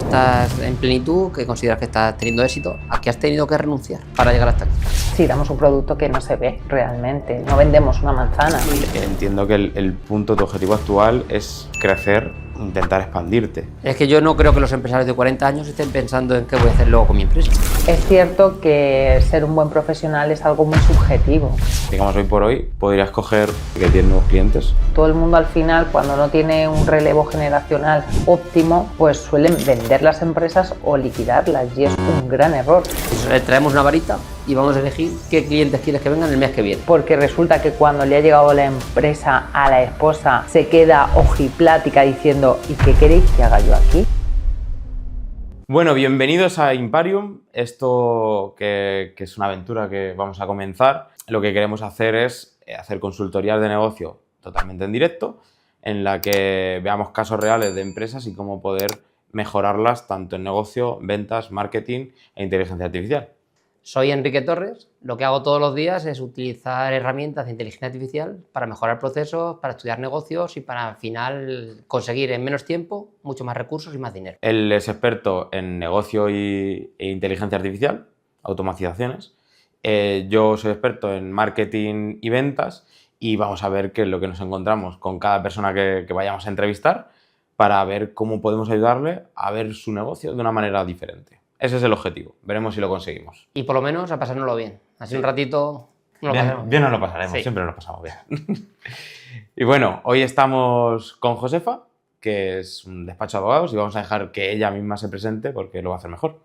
estás en plenitud, que consideras que estás teniendo éxito, ¿a qué has tenido que renunciar para llegar hasta aquí? Sí, damos un producto que no se ve realmente, no vendemos una manzana. Entiendo que el punto, tu objetivo actual es crecer, intentar expandirte. Es que yo no creo que los empresarios de 40 años estén pensando en qué voy a hacer luego con mi empresa. Es cierto que ser un buen profesional es algo muy subjetivo. Digamos, hoy por hoy podrías coger que tienes nuevos clientes. Todo el mundo al final, cuando no tiene un relevo generacional óptimo, pues suelen vender las empresas o liquidarlas, y es un gran error. Entonces, traemos una varita y vamos a elegir qué clientes quieres que vengan el mes que viene. Porque resulta que cuando le ha llegado la empresa a la esposa, se queda ojiplática diciendo: ¿y qué queréis que haga yo aquí? Bueno, bienvenidos a Imparium. Esto que es una aventura que vamos a comenzar. Lo que queremos hacer es hacer consultorías de negocio totalmente en directo, en la que veamos casos reales de empresas y cómo poder mejorarlas tanto en negocio, ventas, marketing e inteligencia artificial. Soy Enrique Torres. Lo que hago todos los días es utilizar herramientas de inteligencia artificial para mejorar procesos, para estudiar negocios y para al final conseguir en menos tiempo mucho más recursos y más dinero. Él es experto en negocio e inteligencia artificial, automatizaciones. Yo soy experto en marketing y ventas y vamos a ver qué es lo que nos encontramos con cada persona que vayamos a entrevistar para ver cómo podemos ayudarle a ver su negocio de una manera diferente. Ese es el objetivo. Veremos si lo conseguimos. Y por lo menos a pasárnoslo bien. Así un ratito nos lo pasemos Bien nos lo pasaremos, Sí. siempre nos lo pasamos bien. Y bueno, hoy estamos con Josefa, que es un despacho de abogados, y vamos a dejar que ella misma se presente porque lo va a hacer mejor.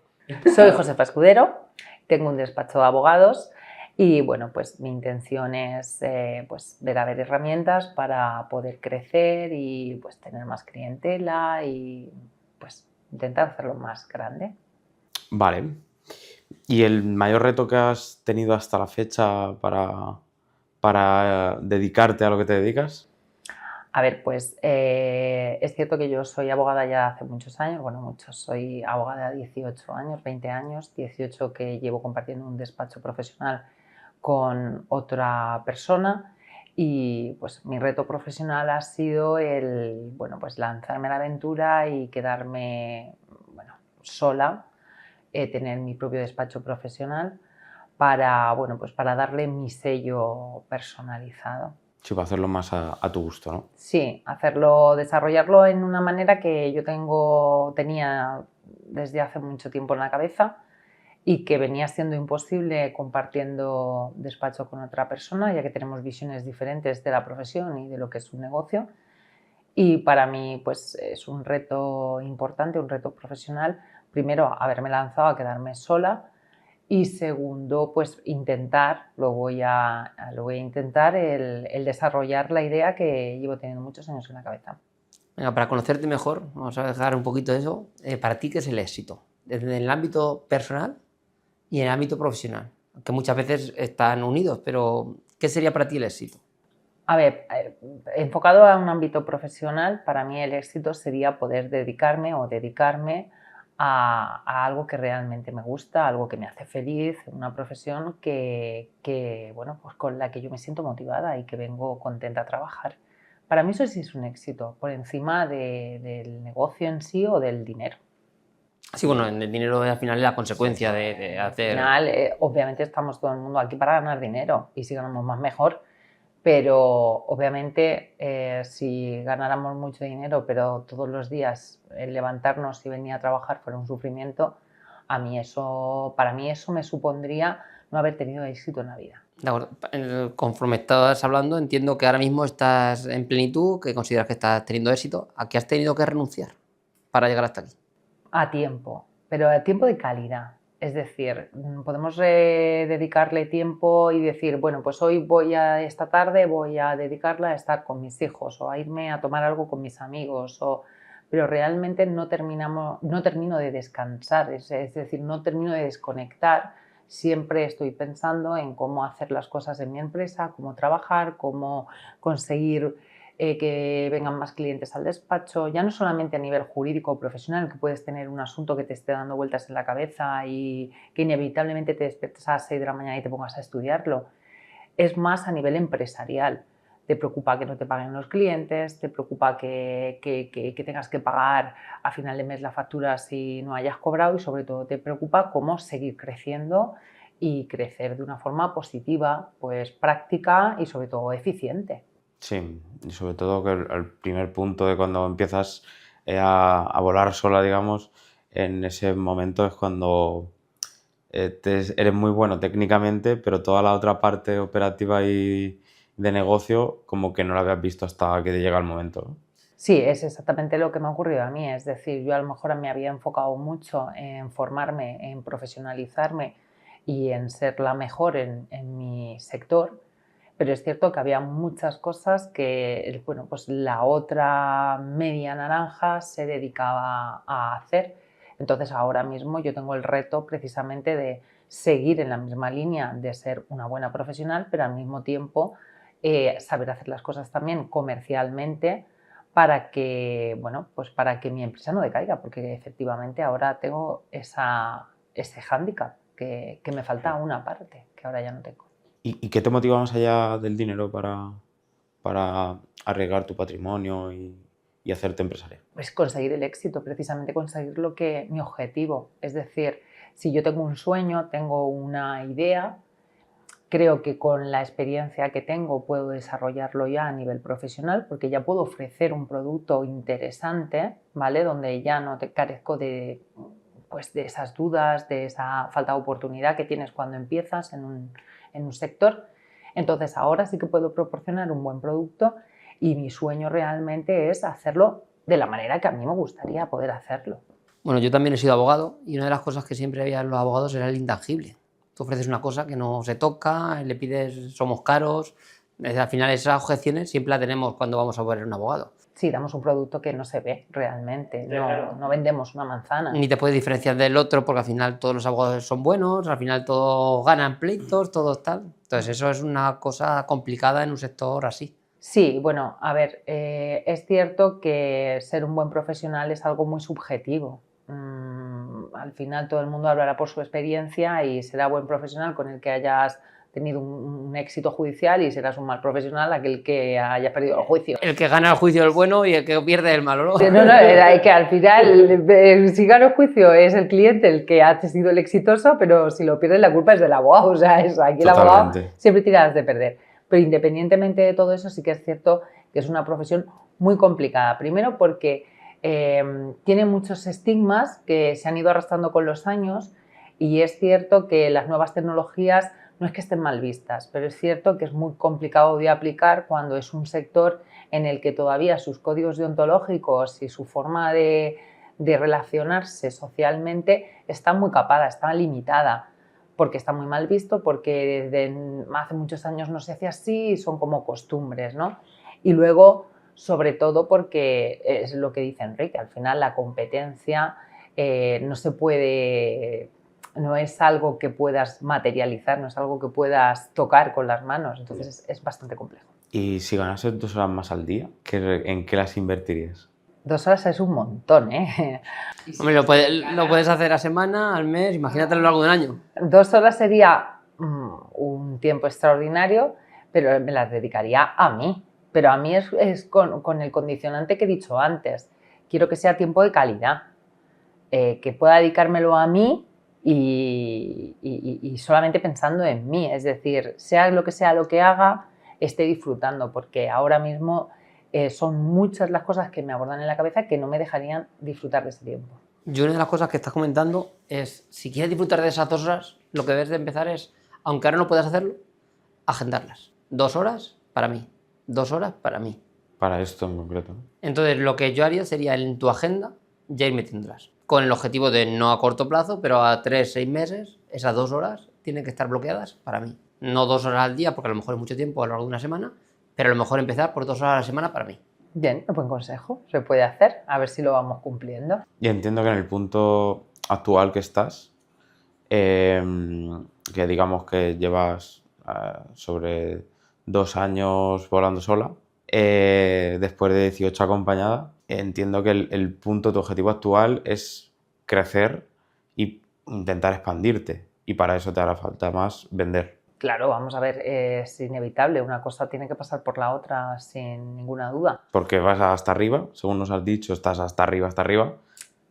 Soy Josefa Escudero, tengo un despacho de abogados y bueno, pues mi intención es pues ver a ver herramientas para poder crecer y pues tener más clientela y pues intentar hacerlo más grande. Vale. ¿Y el mayor reto que has tenido hasta la fecha para dedicarte a lo que te dedicas? A ver, pues es cierto que yo soy abogada ya hace muchos años, bueno, muchos, soy abogada de 18 años, 20 años, 18 que llevo compartiendo un despacho profesional con otra persona y pues mi reto profesional ha sido el, bueno, pues lanzarme a la aventura y quedarme, bueno, sola, tener mi propio despacho profesional para, bueno, pues para darle mi sello personalizado. Sí, para hacerlo más a tu gusto, ¿no? Sí, hacerlo, desarrollarlo en una manera que yo tenía desde hace mucho tiempo en la cabeza y que venía siendo imposible compartiendo despacho con otra persona, ya que tenemos visiones diferentes de la profesión y de lo que es un negocio. Y para mí pues es un reto importante, un reto profesional. Primero, haberme lanzado a quedarme sola y segundo, pues lo voy a intentar el desarrollar la idea que llevo teniendo muchos años en la cabeza. Venga, para conocerte mejor, vamos a dejar un poquito de eso. Para ti, ¿qué es el éxito? Desde el ámbito personal y en el ámbito profesional, que muchas veces están unidos, pero ¿qué sería para ti el éxito? A ver, enfocado a un ámbito profesional, para mí el éxito sería poder dedicarme a algo que realmente me gusta, algo que me hace feliz, una profesión bueno, pues con la que yo me siento motivada y que vengo contenta a trabajar. Para mí eso sí es un éxito, por encima del negocio en sí o del dinero. Sí, bueno, el dinero al final es la consecuencia de hacer... Al final, obviamente estamos todo el mundo aquí para ganar dinero y si ganamos más mejor, pero obviamente si ganáramos mucho dinero pero todos los días el levantarnos y venir a trabajar fuera un sufrimiento, para mí eso me supondría no haber tenido éxito en la vida. De acuerdo. Conforme estás hablando, entiendo que ahora mismo estás en plenitud, que consideras que estás teniendo éxito. ¿A qué has tenido que renunciar para llegar hasta aquí? A tiempo, pero a tiempo de calidad. Es decir, podemos dedicarle tiempo y decir, bueno, pues hoy esta tarde voy a dedicarla a estar con mis hijos o a irme a tomar algo con mis amigos, pero realmente no termino de descansar, es decir, no termino de desconectar. Siempre estoy pensando en cómo hacer las cosas en mi empresa, cómo trabajar, cómo conseguir que vengan más clientes al despacho, ya no solamente a nivel jurídico o profesional, que puedes tener un asunto que te esté dando vueltas en la cabeza y que inevitablemente te despiertes a las 6 de la mañana y te pongas a estudiarlo, es más a nivel empresarial. te preocupa que no te paguen los clientes, te preocupa que tengas que pagar a final de mes la factura si no hayas cobrado y sobre todo te preocupa cómo seguir creciendo y crecer de una forma positiva, pues práctica y sobre todo eficiente. Sí, y sobre todo que el primer punto de cuando empiezas a volar sola, digamos, en ese momento es cuando eres muy bueno técnicamente, pero toda la otra parte operativa y de negocio como que no la habías visto hasta que te llega el momento, ¿no? Sí, es exactamente lo que me ha ocurrido a mí. Es decir, yo a lo mejor me había enfocado mucho en formarme, en profesionalizarme y en ser la mejor en mi sector, pero es cierto que había muchas cosas que, bueno, pues la otra media naranja se dedicaba a hacer. Entonces ahora mismo yo tengo el reto precisamente de seguir en la misma línea de ser una buena profesional, pero al mismo tiempo saber hacer las cosas también comercialmente para que, bueno, pues para que mi empresa no decaiga, porque efectivamente ahora tengo ese hándicap que me falta una parte, que ahora ya no tengo. ¿Y qué te motiva más allá del dinero para arriesgar tu patrimonio y hacerte empresaria? Pues conseguir el éxito, precisamente conseguir mi objetivo. Es decir, si yo tengo un sueño, tengo una idea, creo que con la experiencia que tengo puedo desarrollarlo ya a nivel profesional porque ya puedo ofrecer un producto interesante, ¿vale? Donde ya no te carezco pues de esas dudas, de esa falta de oportunidad que tienes cuando empiezas en un sector. Entonces ahora sí que puedo proporcionar un buen producto y mi sueño realmente es hacerlo de la manera que a mí me gustaría poder hacerlo. Bueno, yo también he sido abogado y una de las cosas que siempre había en los abogados era el intangible. Tú ofreces una cosa que no se toca, le pides, somos caros. Al final esas objeciones siempre las tenemos cuando vamos a poner un abogado. Sí, damos un producto que no se ve realmente, no vendemos una manzana. Ni te puedes diferenciar del otro porque al final todos los abogados son buenos, al final todos ganan pleitos, todos tal. Entonces eso es una cosa complicada en un sector así. Sí, bueno, a ver, es cierto que ser un buen profesional es algo muy subjetivo. Al final todo el mundo hablará por su experiencia y será buen profesional con el que hayas tenido un éxito judicial y serás un mal profesional aquel que haya perdido el juicio. El que gana el juicio es el bueno y el que pierde es el malo, ¿no? No, era que al final, si gana el juicio es el cliente el que ha sido el exitoso, pero si lo pierde la culpa es del abogado. O sea, eso, aquí el abogado siempre tiras de perder. Pero independientemente de todo eso, sí que es cierto que es una profesión muy complicada. Primero porque tiene muchos estigmas que se han ido arrastrando con los años y es cierto que las nuevas tecnologías no es que estén mal vistas, pero es cierto que es muy complicado de aplicar cuando es un sector en el que todavía sus códigos deontológicos y su forma de relacionarse socialmente está muy capada, está limitada, porque está muy mal visto, porque desde hace muchos años no se hace así y son como costumbres, ¿no? Y luego, sobre todo, porque es lo que dice Enrique, al final la competencia no se puede... No es algo que puedas materializar, no es algo que puedas tocar con las manos, entonces es bastante complejo. Y si ganases 2 horas más al día, ¿en qué las invertirías? 2 horas es un montón, ¿eh? Hombre, lo puedes hacer a semana, al mes, imagínate a lo largo de un año. 2 horas sería un tiempo extraordinario, pero me las dedicaría a mí. Pero a mí es con el condicionante que he dicho antes. Quiero que sea tiempo de calidad, que pueda dedicármelo a mí y solamente pensando en mí. Es decir, sea lo que haga, esté disfrutando, porque ahora mismo son muchas las cosas que me abordan en la cabeza que no me dejarían disfrutar de ese tiempo. Yo una de las cosas que estás comentando es, si quieres disfrutar de esas 2 horas, lo que debes de empezar es, aunque ahora no puedas hacerlo, agendarlas. 2 horas para mí, 2 horas para mí. Para esto en concreto, ¿no? Entonces lo que yo haría sería en tu agenda ya ir metiéndolas, con el objetivo de no a corto plazo, pero a 3-6 meses, esas 2 horas tienen que estar bloqueadas para mí. No 2 horas al día, porque a lo mejor es mucho tiempo a lo largo de una semana, pero a lo mejor empezar por 2 horas a la semana para mí. Bien, un buen consejo, se puede hacer, a ver si lo vamos cumpliendo. Y entiendo que en el punto actual que estás, que digamos que llevas sobre 2 años volando sola, después de 18 acompañada, entiendo que el punto, tu objetivo actual es crecer y intentar expandirte. Y para eso te hará falta más vender. Claro, vamos a ver, es inevitable, una cosa tiene que pasar por la otra sin ninguna duda. Porque vas hasta arriba, según nos has dicho, estás hasta arriba, hasta arriba.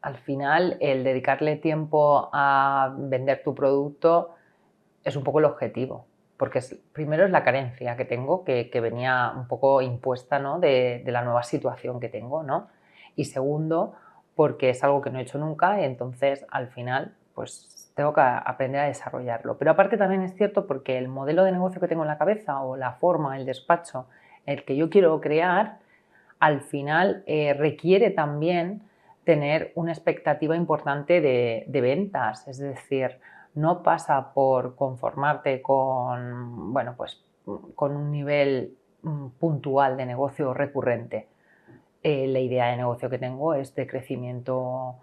Al final, el dedicarle tiempo a vender tu producto es un poco el objetivo, porque primero es la carencia que tengo, que venía un poco impuesta, ¿no? de la nueva situación que tengo, ¿no? Y segundo, porque es algo que no he hecho nunca y entonces al final pues tengo que aprender a desarrollarlo. Pero aparte también es cierto porque el modelo de negocio que tengo en la cabeza o la forma, el despacho, el que yo quiero crear, al final requiere también tener una expectativa importante de ventas, es decir, no pasa por conformarte con, bueno, pues, con un nivel puntual de negocio recurrente. La idea de negocio que tengo es de crecimiento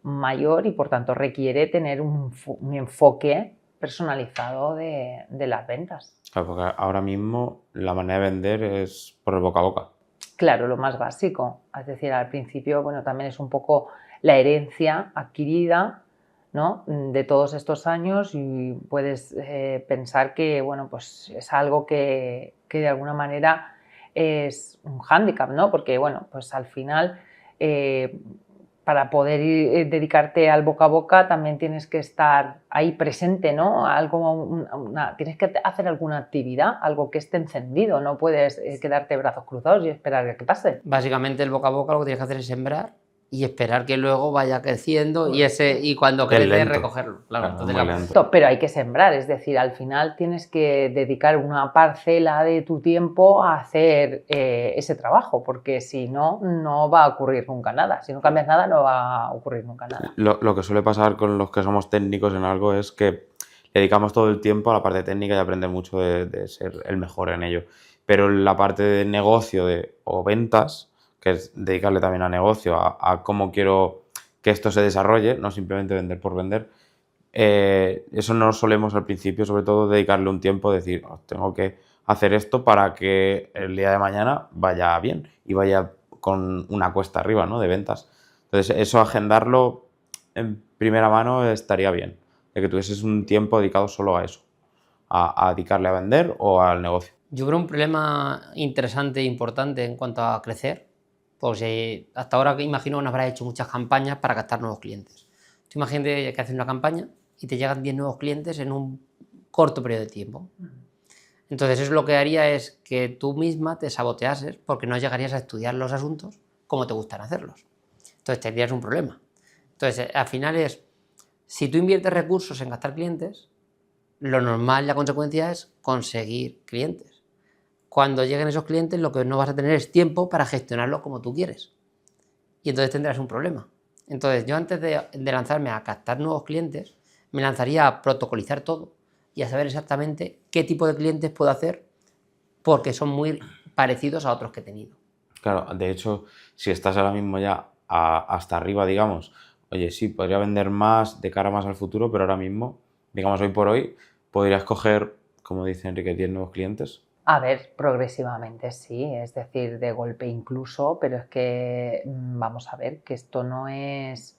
mayor y por tanto requiere tener un enfoque personalizado de las ventas. Claro, porque ahora mismo la manera de vender es por el boca a boca. Claro, lo más básico. Es decir, al principio, bueno, también es un poco la herencia adquirida, ¿no? De todos estos años y puedes pensar que, bueno, pues es algo que de alguna manera es un hándicap, ¿no? Porque, bueno, pues al final para poder dedicarte al boca a boca también tienes que estar ahí presente, ¿no? Tienes que hacer alguna actividad, algo que esté encendido, no puedes quedarte de brazos cruzados y esperar a que pase. Básicamente el boca a boca lo que tienes que hacer es sembrar y esperar que luego vaya creciendo y cuando Que es crece lento. recogerlo. Claro, Claro, entonces muy la- lento. Pero hay que sembrar, es decir, al final tienes que dedicar una parcela de tu tiempo a hacer ese trabajo, porque si no, no va a ocurrir nunca nada. Si no cambias nada, no va a ocurrir nunca nada. Lo que suele pasar con los que somos técnicos en algo es que le dedicamos todo el tiempo a la parte técnica y aprender mucho de ser el mejor en ello. Pero la parte de negocio o ventas, que es dedicarle también a negocio, a cómo quiero que esto se desarrolle, no simplemente vender por vender, eso no solemos al principio, sobre todo, dedicarle un tiempo, decir, "Oh, tengo que hacer esto para que el día de mañana vaya bien y vaya con una cuesta arriba, ¿no? De ventas". Entonces, eso agendarlo en primera mano estaría bien, de que tuvieses un tiempo dedicado solo a eso, a dedicarle a vender o al negocio. Yo creo un problema interesante e importante en cuanto a crecer, pues hasta ahora que imagino que no habrás hecho muchas campañas para captar nuevos clientes. Tú imagínate que haces una campaña y te llegan 10 nuevos clientes en un corto periodo de tiempo. Entonces eso lo que haría es que tú misma te saboteases porque no llegarías a estudiar los asuntos como te gustan hacerlos. Entonces tendrías un problema. Entonces al final es, si tú inviertes recursos en captar clientes, lo normal, la consecuencia es conseguir clientes. Cuando lleguen esos clientes, lo que no vas a tener es tiempo para gestionarlos como tú quieres. Y entonces tendrás un problema. Entonces, yo antes de lanzarme a captar nuevos clientes, me lanzaría a protocolizar todo y a saber exactamente qué tipo de clientes puedo hacer porque son muy parecidos a otros que he tenido. Claro, de hecho, si estás ahora mismo ya hasta arriba, digamos, oye, sí, podría vender más de cara más al futuro, pero ahora mismo, digamos, hoy por hoy, podrías coger, como dice Enrique, 10 nuevos clientes. A ver, progresivamente sí, es decir, de golpe incluso, pero es que vamos a ver que esto no es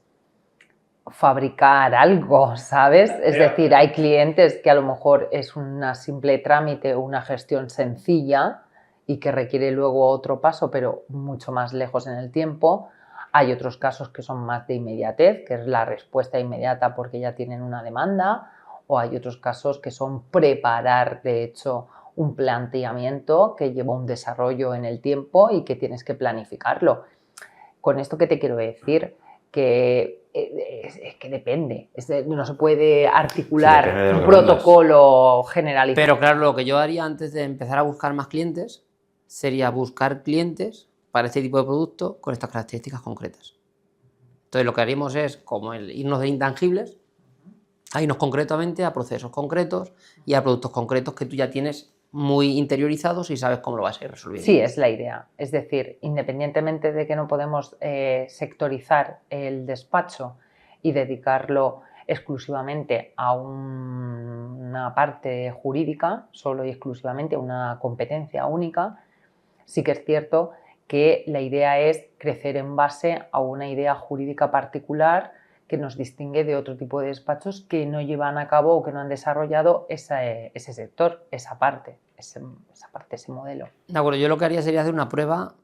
fabricar algo, ¿sabes? Es decir, hay clientes que a lo mejor es una simple trámite o una gestión sencilla y que requiere luego otro paso, pero mucho más lejos en el tiempo. Hay otros casos que son más de inmediatez, que es la respuesta inmediata porque ya tienen una demanda, o hay otros casos que son preparar, de hecho, un planteamiento que lleva un desarrollo en el tiempo y que tienes que planificarlo. Con esto, ¿qué te quiero decir? Que es que depende, no se puede articular Sí, depende de lo un que vendas. protocolo generalizado. Pero claro, lo que yo haría antes de empezar a buscar más clientes sería buscar clientes para este tipo de producto con estas características concretas. Entonces lo que haríamos es como irnos de intangibles a irnos concretamente a procesos concretos y a productos concretos que tú ya tienes muy interiorizados y sabes cómo lo vas a ir resolviendo. Sí, es la idea. Es decir, independientemente de que no podemos sectorizar el despacho y dedicarlo exclusivamente a una parte jurídica, solo y exclusivamente a una competencia única, sí que es cierto que la idea es crecer en base a una idea jurídica particular que nos distingue de otro tipo de despachos que no llevan a cabo o que no han desarrollado ese sector, esa parte, ese modelo. De acuerdo, yo lo que haría sería hacer una prueba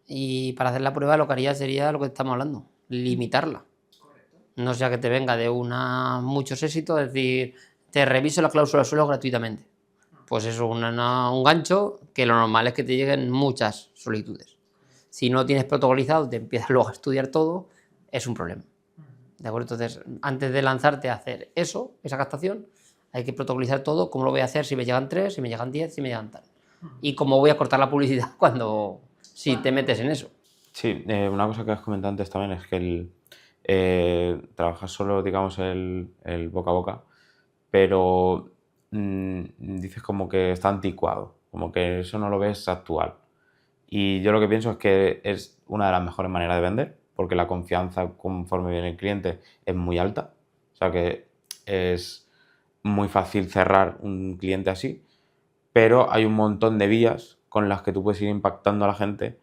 y para hacer la prueba lo que haría sería lo que estamos hablando, limitarla. No sea que te venga de muchos éxitos, es decir, te reviso la cláusula suelo gratuitamente. Pues eso es un gancho que lo normal es que te lleguen muchas solicitudes. Si no tienes protocolizado, te empiezas luego a estudiar todo, es un problema. ¿De acuerdo? Entonces, antes de lanzarte a hacer eso, esa captación, hay que protocolizar todo, cómo lo voy a hacer si me llegan 3, si me llegan 10, si me llegan tal. Y cómo voy a cortar la publicidad si te metes en eso. Sí, una cosa que has comentado antes también es que trabajas solo, digamos, el boca a boca, pero dices como que está anticuado, como que eso no lo ves actual. Y yo lo que pienso es que es una de las mejores maneras de vender, porque la confianza conforme viene el cliente es muy alta. O sea que es muy fácil cerrar un cliente así, pero hay un montón de vías con las que tú puedes ir impactando a la gente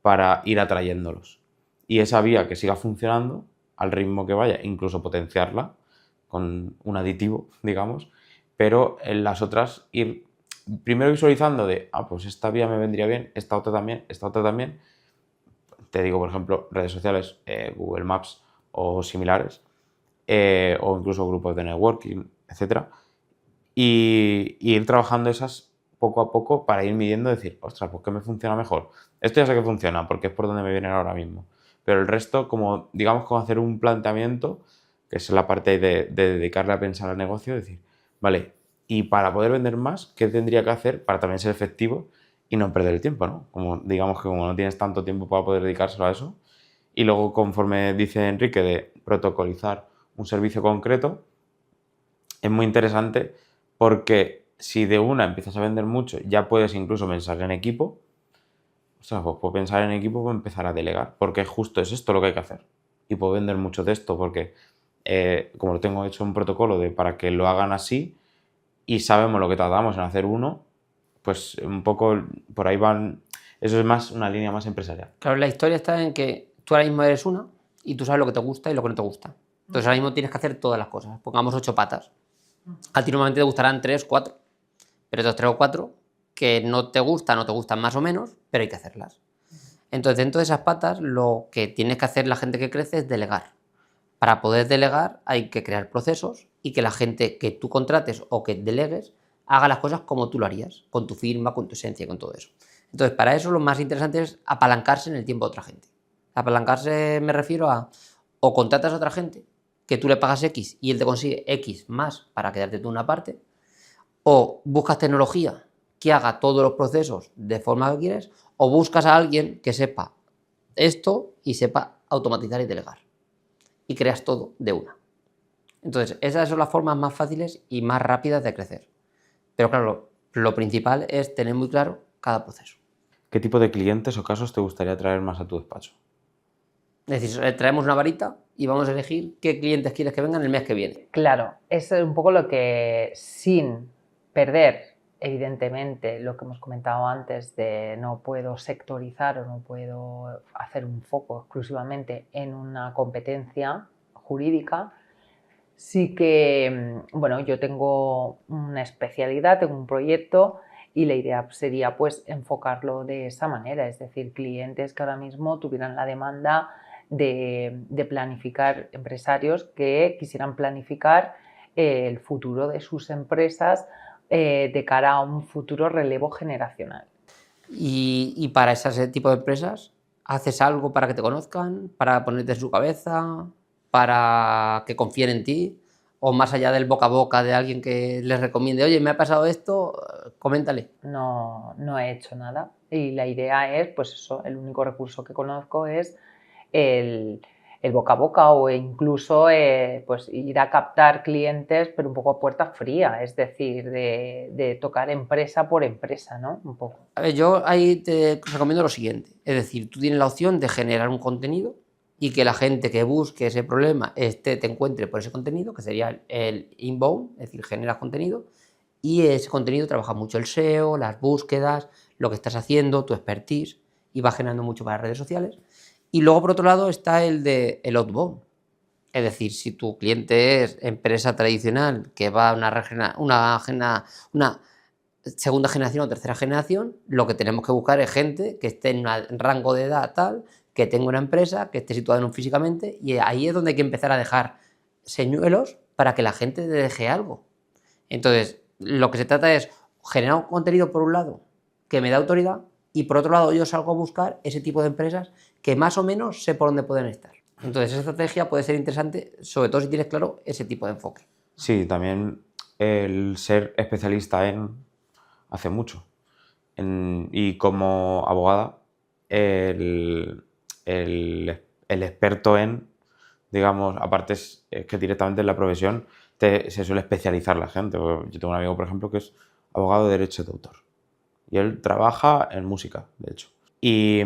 para ir atrayéndolos. Y esa vía que siga funcionando al ritmo que vaya, incluso potenciarla con un aditivo, digamos, pero en las otras ir primero visualizando pues esta vía me vendría bien, esta otra también. Te digo, por ejemplo, redes sociales, Google Maps o similares, o incluso grupos de networking, etcétera, y ir trabajando esas poco a poco para ir midiendo, decir, ostras, pues ¿qué me funciona mejor? Esto ya sé que funciona porque es por donde me vienen ahora mismo, pero el resto, como digamos, como hacer un planteamiento, que es la parte de dedicarle a pensar al negocio, decir, vale, y para poder vender más, ¿qué tendría que hacer para también ser efectivo y no perder el tiempo, ¿no? Como digamos que como no tienes tanto tiempo para poder dedicárselo a eso, y luego conforme dice Enrique de protocolizar un servicio concreto, es muy interesante porque si de una empiezas a vender mucho, ya puedes incluso pensar en equipo. O sea, pues puedo pensar en equipo, puedo empezar a delegar, porque justo es esto lo que hay que hacer. Y puedo vender mucho de esto porque como lo tengo hecho un protocolo para que lo hagan así y sabemos lo que tardamos en hacer uno, pues un poco por ahí van. Eso es más una línea más empresarial. Claro, la historia está en que tú ahora mismo eres una y tú sabes lo que te gusta y lo que no te gusta. Entonces ahora mismo tienes que hacer todas las cosas. Pongamos 8 patas. A ti normalmente te gustarán 3, 4. Pero estos 3 o 4 que no te gustan más o menos, pero hay que hacerlas. Entonces dentro de esas patas lo que tienes que hacer la gente que crece es delegar. Para poder delegar hay que crear procesos y que la gente que tú contrates o que delegues haga las cosas como tú lo harías, con tu firma, con tu esencia, con todo eso. Entonces, para eso lo más interesante es apalancarse en el tiempo de otra gente. Apalancarse me refiero a o contratas a otra gente que tú le pagas X y él te consigue X más para quedarte tú una parte, o buscas tecnología que haga todos los procesos de forma que quieres, o buscas a alguien que sepa esto y sepa automatizar y delegar. Y creas todo de una. Entonces, esas son las formas más fáciles y más rápidas de crecer. Pero claro, lo principal es tener muy claro cada proceso. ¿Qué tipo de clientes o casos te gustaría traer más a tu despacho? Es decir, traemos una varita y vamos a elegir qué clientes quieres que vengan el mes que viene. Claro, es un poco lo que, sin perder, evidentemente, lo que hemos comentado antes de no puedo sectorizar o no puedo hacer un foco exclusivamente en una competencia jurídica, sí que, bueno, yo tengo una especialidad, tengo un proyecto y la idea sería pues enfocarlo de esa manera, es decir, clientes que ahora mismo tuvieran la demanda de planificar, empresarios que quisieran planificar el futuro de sus empresas de cara a un futuro relevo generacional. Y para ese tipo de empresas, ¿haces algo para que te conozcan, para ponerte en su cabeza, para que confíen en ti? O más allá del boca a boca de alguien que les recomiende, oye, me ha pasado esto, coméntale. No, no he hecho nada y la idea es, pues eso, el único recurso que conozco es el boca a boca o incluso pues ir a captar clientes pero un poco a puerta fría, es decir, de tocar empresa por empresa, ¿no? Un poco. A ver, yo ahí te recomiendo lo siguiente, es decir, tú tienes la opción de generar un contenido y que la gente que busque ese problema te encuentre por ese contenido, que sería el inbound, es decir, generas contenido y ese contenido trabaja mucho el SEO, las búsquedas, lo que estás haciendo, tu expertise y va generando mucho para redes sociales. Y luego, por otro lado, está el outbound. Es decir, si tu cliente es empresa tradicional que va a una segunda generación o tercera generación, lo que tenemos que buscar es gente que esté en un rango de edad tal, que tenga una empresa, que esté situada físicamente, y ahí es donde hay que empezar a dejar señuelos para que la gente te deje algo. Entonces, lo que se trata es generar un contenido por un lado que me da autoridad y por otro lado yo salgo a buscar ese tipo de empresas que más o menos sé por dónde pueden estar. Entonces, esa estrategia puede ser interesante, sobre todo si tienes claro ese tipo de enfoque. Sí, también el ser especialista en hace mucho. Y como abogada, el experto en, digamos, aparte es que directamente en la profesión se suele especializar la gente. Yo tengo un amigo, por ejemplo, que es abogado de derecho de autor. Y él trabaja en música, de hecho. Y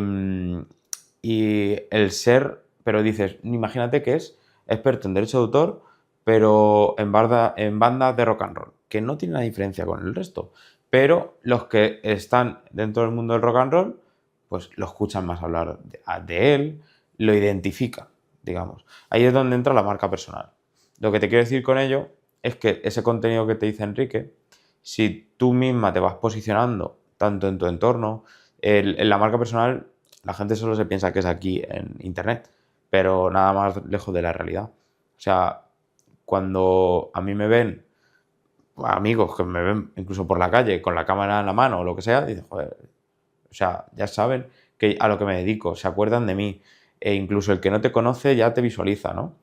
el ser, pero dices, imagínate que es experto en derecho de autor, pero en bandas de rock and roll, que no tiene una diferencia con el resto. Pero los que están dentro del mundo del rock and roll, pues lo escuchan más hablar de él, lo identifican, digamos. Ahí es donde entra la marca personal. Lo que te quiero decir con ello es que ese contenido que te dice Enrique, si tú misma te vas posicionando tanto en tu entorno, en la marca personal, la gente solo se piensa que es aquí en internet, pero nada más lejos de la realidad. O sea, cuando a mí me ven amigos que me ven incluso por la calle con la cámara en la mano o lo que sea, dicen, joder, o sea, ya saben que a lo que me dedico, se acuerdan de mí, e incluso el que no te conoce ya te visualiza, ¿no?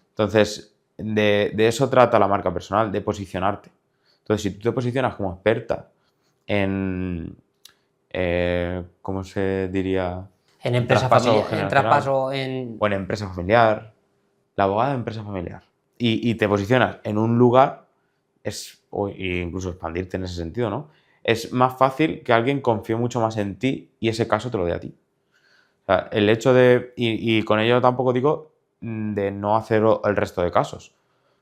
Entonces, de eso trata la marca personal, de posicionarte. Entonces, si tú te posicionas como experta en, ¿cómo se diría? En empresa familiar, en traspaso, en... O en empresa familiar, la abogada de empresa familiar. Y te posicionas en un lugar, o incluso expandirte en ese sentido, ¿no? Es más fácil que alguien confíe mucho más en ti y ese caso te lo dé a ti. O sea, el hecho de, y con ello tampoco digo de no hacer el resto de casos.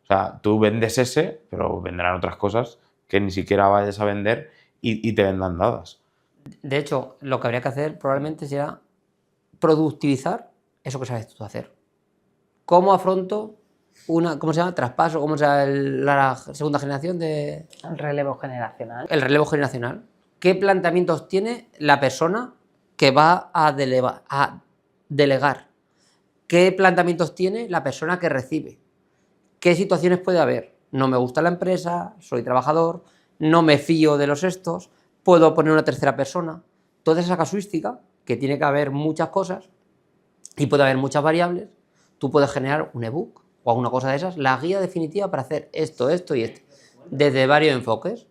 O sea, tú vendes ese, pero vendrán otras cosas que ni siquiera vayas a vender y te vendan dadas. De hecho, lo que habría que hacer probablemente será productivizar eso que sabes tú hacer. ¿Cómo afronto ¿cómo se llama? Traspaso, ¿cómo se llama la segunda generación de...? El relevo generacional. El relevo generacional. ¿Qué planteamientos tiene la persona que va a delegar? ¿Qué planteamientos tiene la persona que recibe? ¿Qué situaciones puede haber? No me gusta la empresa, soy trabajador, no me fío de los estos, puedo poner una tercera persona. Toda esa casuística, que tiene que haber muchas cosas y puede haber muchas variables, tú puedes generar un ebook o alguna cosa de esas, la guía definitiva para hacer esto, esto y esto, desde varios enfoques.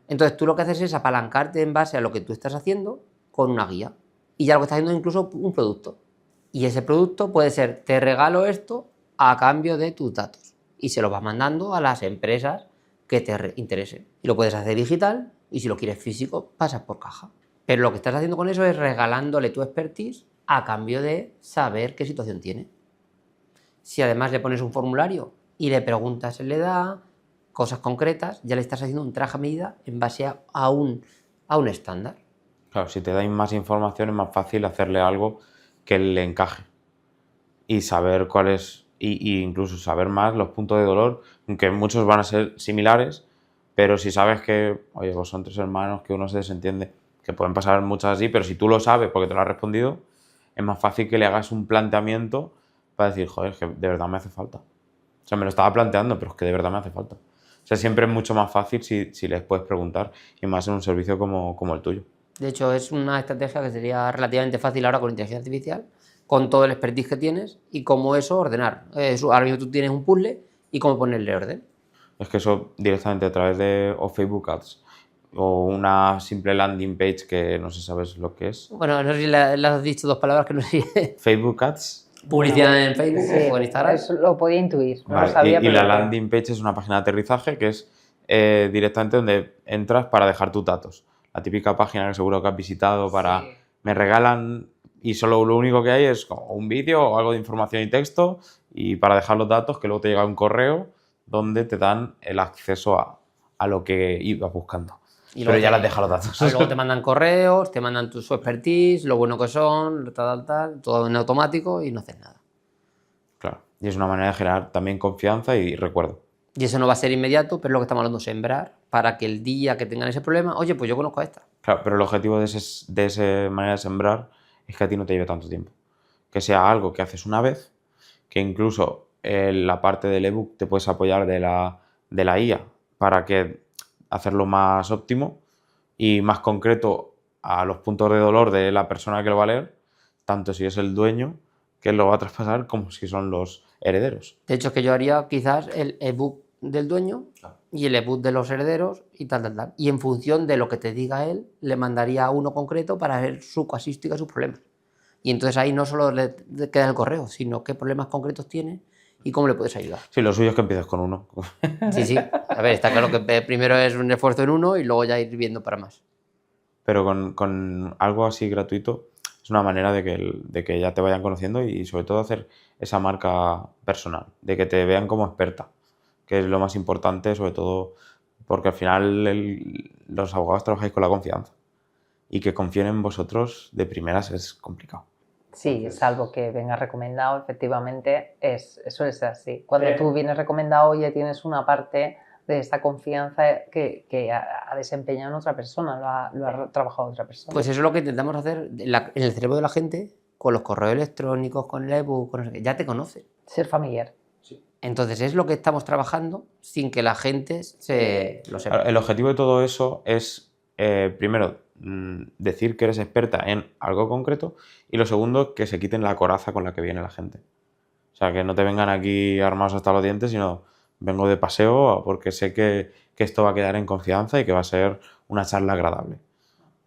Entonces tú lo que haces es apalancarte en base a lo que tú estás haciendo con una guía. Y ya lo que estás haciendo es incluso un producto. Y ese producto puede ser, te regalo esto a cambio de tus datos. Y se lo vas mandando a las empresas que te interesen. Y lo puedes hacer digital y si lo quieres físico, pasas por caja. Pero lo que estás haciendo con eso es regalándole tu expertise a cambio de saber qué situación tiene. Si además le pones un formulario y le preguntas en la edad, cosas concretas, ya le estás haciendo un traje a medida en base a un estándar. Claro, si te dan más información es más fácil hacerle algo que le encaje y saber cuáles, y incluso saber más los puntos de dolor, aunque muchos van a ser similares, pero si sabes que, oye, pues son tres hermanos, que uno se desentiende, que pueden pasar muchas así, pero si tú lo sabes porque te lo has respondido, es más fácil que le hagas un planteamiento para decir, joder, es que de verdad me hace falta. O sea, me lo estaba planteando, pero es que de verdad me hace falta. O sea, siempre es mucho más fácil si les puedes preguntar, y más en un servicio como el tuyo. De hecho, es una estrategia que sería relativamente fácil ahora con inteligencia artificial, con todo el expertise que tienes y cómo eso ordenar. Ahora mismo tú tienes un puzzle y cómo ponerle orden. Es que eso directamente a través de Facebook Ads o una simple landing page que no sé si sabes lo que es. Bueno, no sé si le has dicho dos palabras que no sé si... Facebook Ads. Publicidad en Facebook o en Instagram. Eso lo podía intuir, no Vale, lo sabía. y la landing page es una página de aterrizaje que es directamente donde entras para dejar tus datos. La típica página que seguro que has visitado para... Sí. Me regalan y solo lo único que hay es un vídeo o algo de información y texto y para dejar los datos que luego te llega un correo donde te dan el acceso a lo que ibas buscando. Pero ya las deja los datos. Luego te mandan correos, te mandan su expertise, lo bueno que son, tal, todo en automático y no haces nada. Claro. Y es una manera de generar también confianza y recuerdo. Y eso no va a ser inmediato, pero es lo que estamos hablando, sembrar, para que el día que tengan ese problema, oye, pues yo conozco a esta. Claro, pero el objetivo de esa manera de sembrar es que a ti no te lleve tanto tiempo. Que sea algo que haces una vez, que incluso la parte del ebook te puedes apoyar de la IA para que hacerlo más óptimo y más concreto a los puntos de dolor de la persona que lo va a leer, tanto si es el dueño que lo va a traspasar como si son los herederos. De hecho, es que yo haría quizás el ebook del dueño y el ebook de los herederos y tal. Y en función de lo que te diga él, le mandaría a uno concreto para ver su casuística, sus problemas. Y entonces ahí no solo le queda el correo, sino qué problemas concretos tiene y cómo le puedes ayudar. Sí, lo suyo es que empieces con uno. Sí. A ver, está claro que primero es un esfuerzo en uno y luego ya ir viendo para más. Pero con algo así gratuito es una manera de que ya te vayan conociendo y sobre todo hacer esa marca personal, de que te vean como experta, que es lo más importante, sobre todo porque al final los abogados trabajáis con la confianza y que confíen en vosotros de primeras es complicado. Sí, Entonces, salvo que venga recomendado, efectivamente, eso es así. Cuando tú vienes recomendado ya tienes una parte de esta confianza que ha desempeñado en otra persona, lo ha trabajado otra persona. Pues eso es lo que intentamos hacer en el cerebro de la gente, con los correos electrónicos, con el ebook, con no sé qué, ya te conoce. Ser familiar. Entonces es lo que estamos trabajando sin que la gente lo sepa. el objetivo de todo eso es, primero, decir que eres experta en algo concreto y lo segundo, que se quiten la coraza con la que viene la gente. O sea, que no te vengan aquí armados hasta los dientes, sino vengo de paseo porque sé que esto va a quedar en confianza y que va a ser una charla agradable.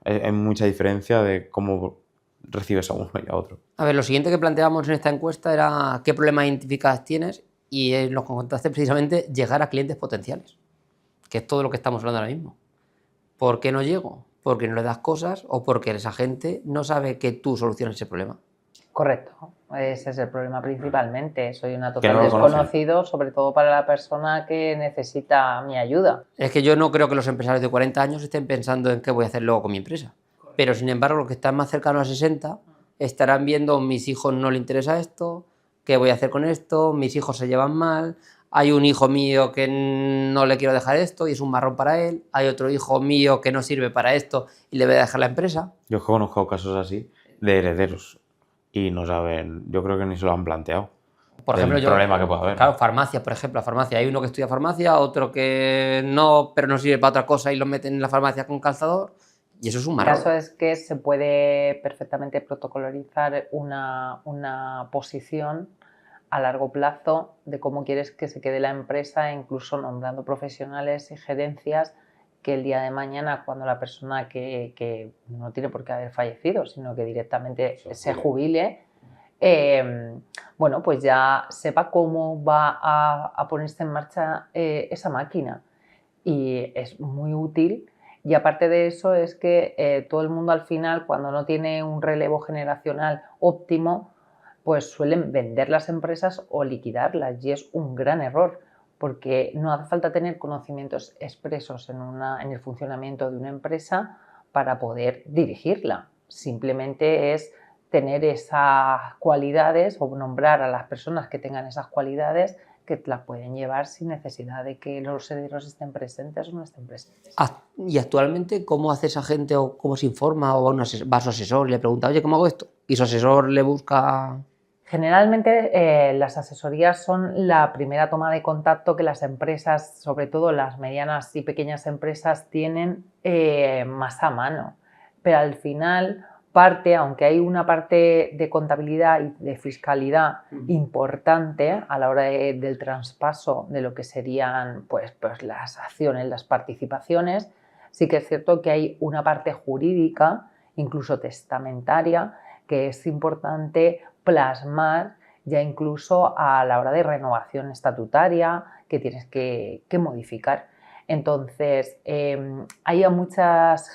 Hay mucha diferencia de cómo recibes a uno y a otro. A ver, lo siguiente que planteábamos en esta encuesta era qué problemas identificados tienes y nos contaste precisamente llegar a clientes potenciales, que es todo lo que estamos hablando ahora mismo. ¿Por qué no llego? Porque no le das cosas o porque esa gente no sabe que tú solucionas ese problema. Correcto, ese es el problema principalmente. Soy una Que total no lo conocen. desconocido, sobre todo para la persona que necesita mi ayuda. Es que yo no creo que los empresarios de 40 años estén pensando en qué voy a hacer luego con mi empresa. Pero sin embargo, los que están más cercanos a 60 estarán viendo, mis hijos no les interesa esto, qué voy a hacer con esto, mis hijos se llevan mal, hay un hijo mío que no le quiero dejar esto y es un marrón para él, hay otro hijo mío que no sirve para esto y le voy a dejar la empresa. Yo conozco casos así de herederos y no saben, yo creo que ni se lo han planteado. Por ejemplo, el problema que puede haber. Claro, farmacia, por ejemplo, la farmacia. Hay uno que estudia farmacia, otro que no, pero no sirve para otra cosa y lo meten en la farmacia con calzador. Y eso es un El marrón. caso es que se puede perfectamente protocolarizar una posición a largo plazo de cómo quieres que se quede la empresa, incluso nombrando profesionales y gerencias que el día de mañana, cuando la persona que no tiene por qué haber fallecido, sino que directamente se jubile, bueno, pues ya sepa cómo va a ponerse en marcha esa máquina. Y es muy útil. Y aparte de eso es que todo el mundo al final, cuando no tiene un relevo generacional óptimo, pues suelen vender las empresas o liquidarlas y es un gran error porque no hace falta tener conocimientos expresos en el funcionamiento de una empresa para poder dirigirla. Simplemente es tener esas cualidades o nombrar a las personas que tengan esas cualidades que las pueden llevar sin necesidad de que los herederos estén presentes o no estén presentes. Y actualmente, ¿cómo hace esa gente o cómo se informa o va a su asesor y le pregunta, oye, ¿cómo hago esto? Y su asesor le busca... Generalmente las asesorías son la primera toma de contacto que las empresas, sobre todo las medianas y pequeñas empresas, tienen más a mano. Pero al final aunque hay una parte de contabilidad y de fiscalidad importante a la hora del traspaso de lo que serían pues las acciones, las participaciones, sí que es cierto que hay una parte jurídica, incluso testamentaria, que es importante plasmar ya incluso a la hora de renovación estatutaria que tienes que modificar. Entonces, hay muchas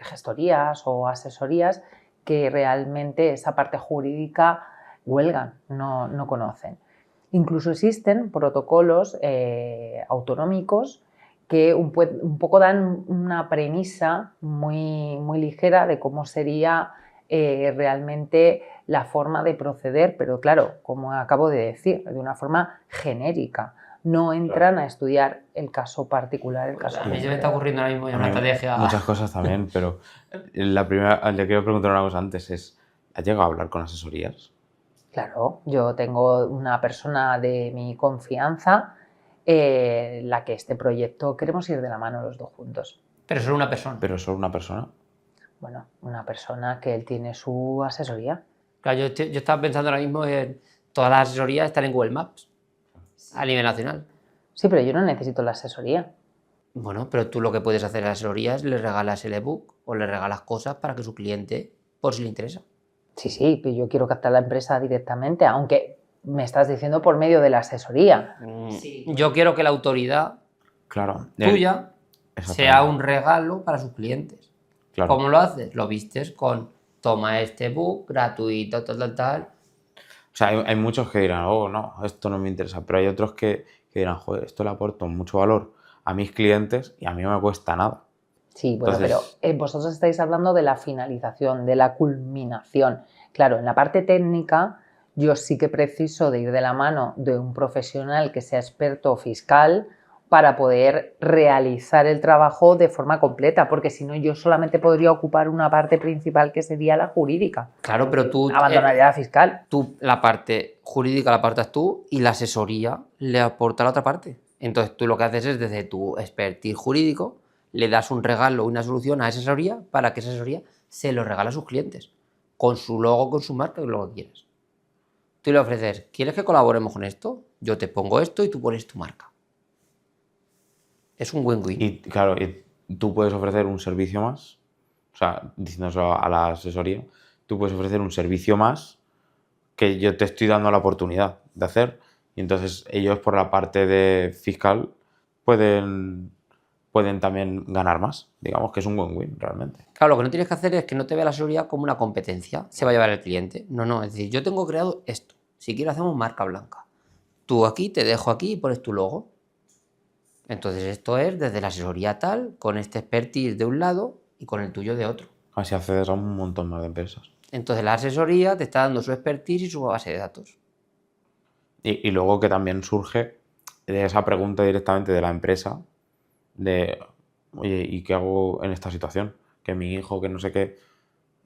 gestorías o asesorías que realmente esa parte jurídica huelgan, no conocen. Incluso existen protocolos autonómicos que un poco dan una premisa muy ligera de cómo sería realmente la forma de proceder, pero claro, como acabo de decir, de una forma genérica. No entran a estudiar el caso particular, el caso A mí se me concreto. está ocurriendo ahora mismo ya A una mí estrategia. muchas cosas también, pero la primera, le quiero preguntar una cosa antes, ¿has llegado a hablar con asesorías? Claro, yo tengo una persona de mi confianza, la que este proyecto queremos ir de la mano los dos juntos. Pero solo una persona. ¿Pero solo una persona? Bueno, una persona que él tiene su asesoría. Claro, yo estaba pensando ahora mismo en todas las asesorías están en Google Maps a nivel nacional. Sí, pero yo no necesito la asesoría. Bueno, pero tú lo que puedes hacer en la asesoría es le regalas el ebook o le regalas cosas para que su cliente, por si le interesa. Sí, pero yo quiero captar la empresa directamente, aunque me estás diciendo por medio de la asesoría. Yo quiero que la autoridad Claro. tuya Exactamente. sea un regalo para sus clientes. Claro. ¿Cómo lo haces? Lo vistes con toma este book gratuito, tal. O sea, hay muchos que dirán, oh, no, esto no me interesa, pero hay otros que dirán, joder, esto le aporta mucho valor a mis clientes y a mí no me cuesta nada. Sí, bueno, Entonces- pero vosotros estáis hablando de la finalización, de la culminación. Claro, en la parte técnica yo sí que preciso de ir de la mano de un profesional que sea experto fiscal para poder realizar el trabajo de forma completa, porque si no yo solamente podría ocupar una parte principal que sería la jurídica. Claro, pero tú Abandonaría la fiscal. tú la parte jurídica la apartas tú y la asesoría le aporta la otra parte. Entonces tú lo que haces es desde tu expertise jurídico le das un regalo, una solución a esa asesoría para que esa asesoría se lo regale a sus clientes con su logo, con su marca y lo que quieras. Tú le ofreces, ¿quieres que colaboremos con esto? Yo te pongo esto y tú pones tu marca. Es un win-win. Y claro, y tú puedes ofrecer un servicio más, o sea, diciéndoselo a la asesoría, tú puedes ofrecer un servicio más que yo te estoy dando la oportunidad de hacer y entonces ellos por la parte de fiscal pueden también ganar más. Digamos que es un win-win realmente. Claro, lo que no tienes que hacer es que no te vea la asesoría como una competencia, se va a llevar el cliente. No, es decir, yo tengo creado esto. Si quiero hacemos marca blanca. Tú aquí, te dejo aquí y pones tu logo. Entonces esto es desde la asesoría tal, con este expertise de un lado y con el tuyo de otro. Así accedes a un montón más de empresas. Entonces la asesoría te está dando su expertise y su base de datos. Y luego que también surge de esa pregunta directamente de la empresa de, oye, ¿y qué hago en esta situación? Que mi hijo, que no sé qué.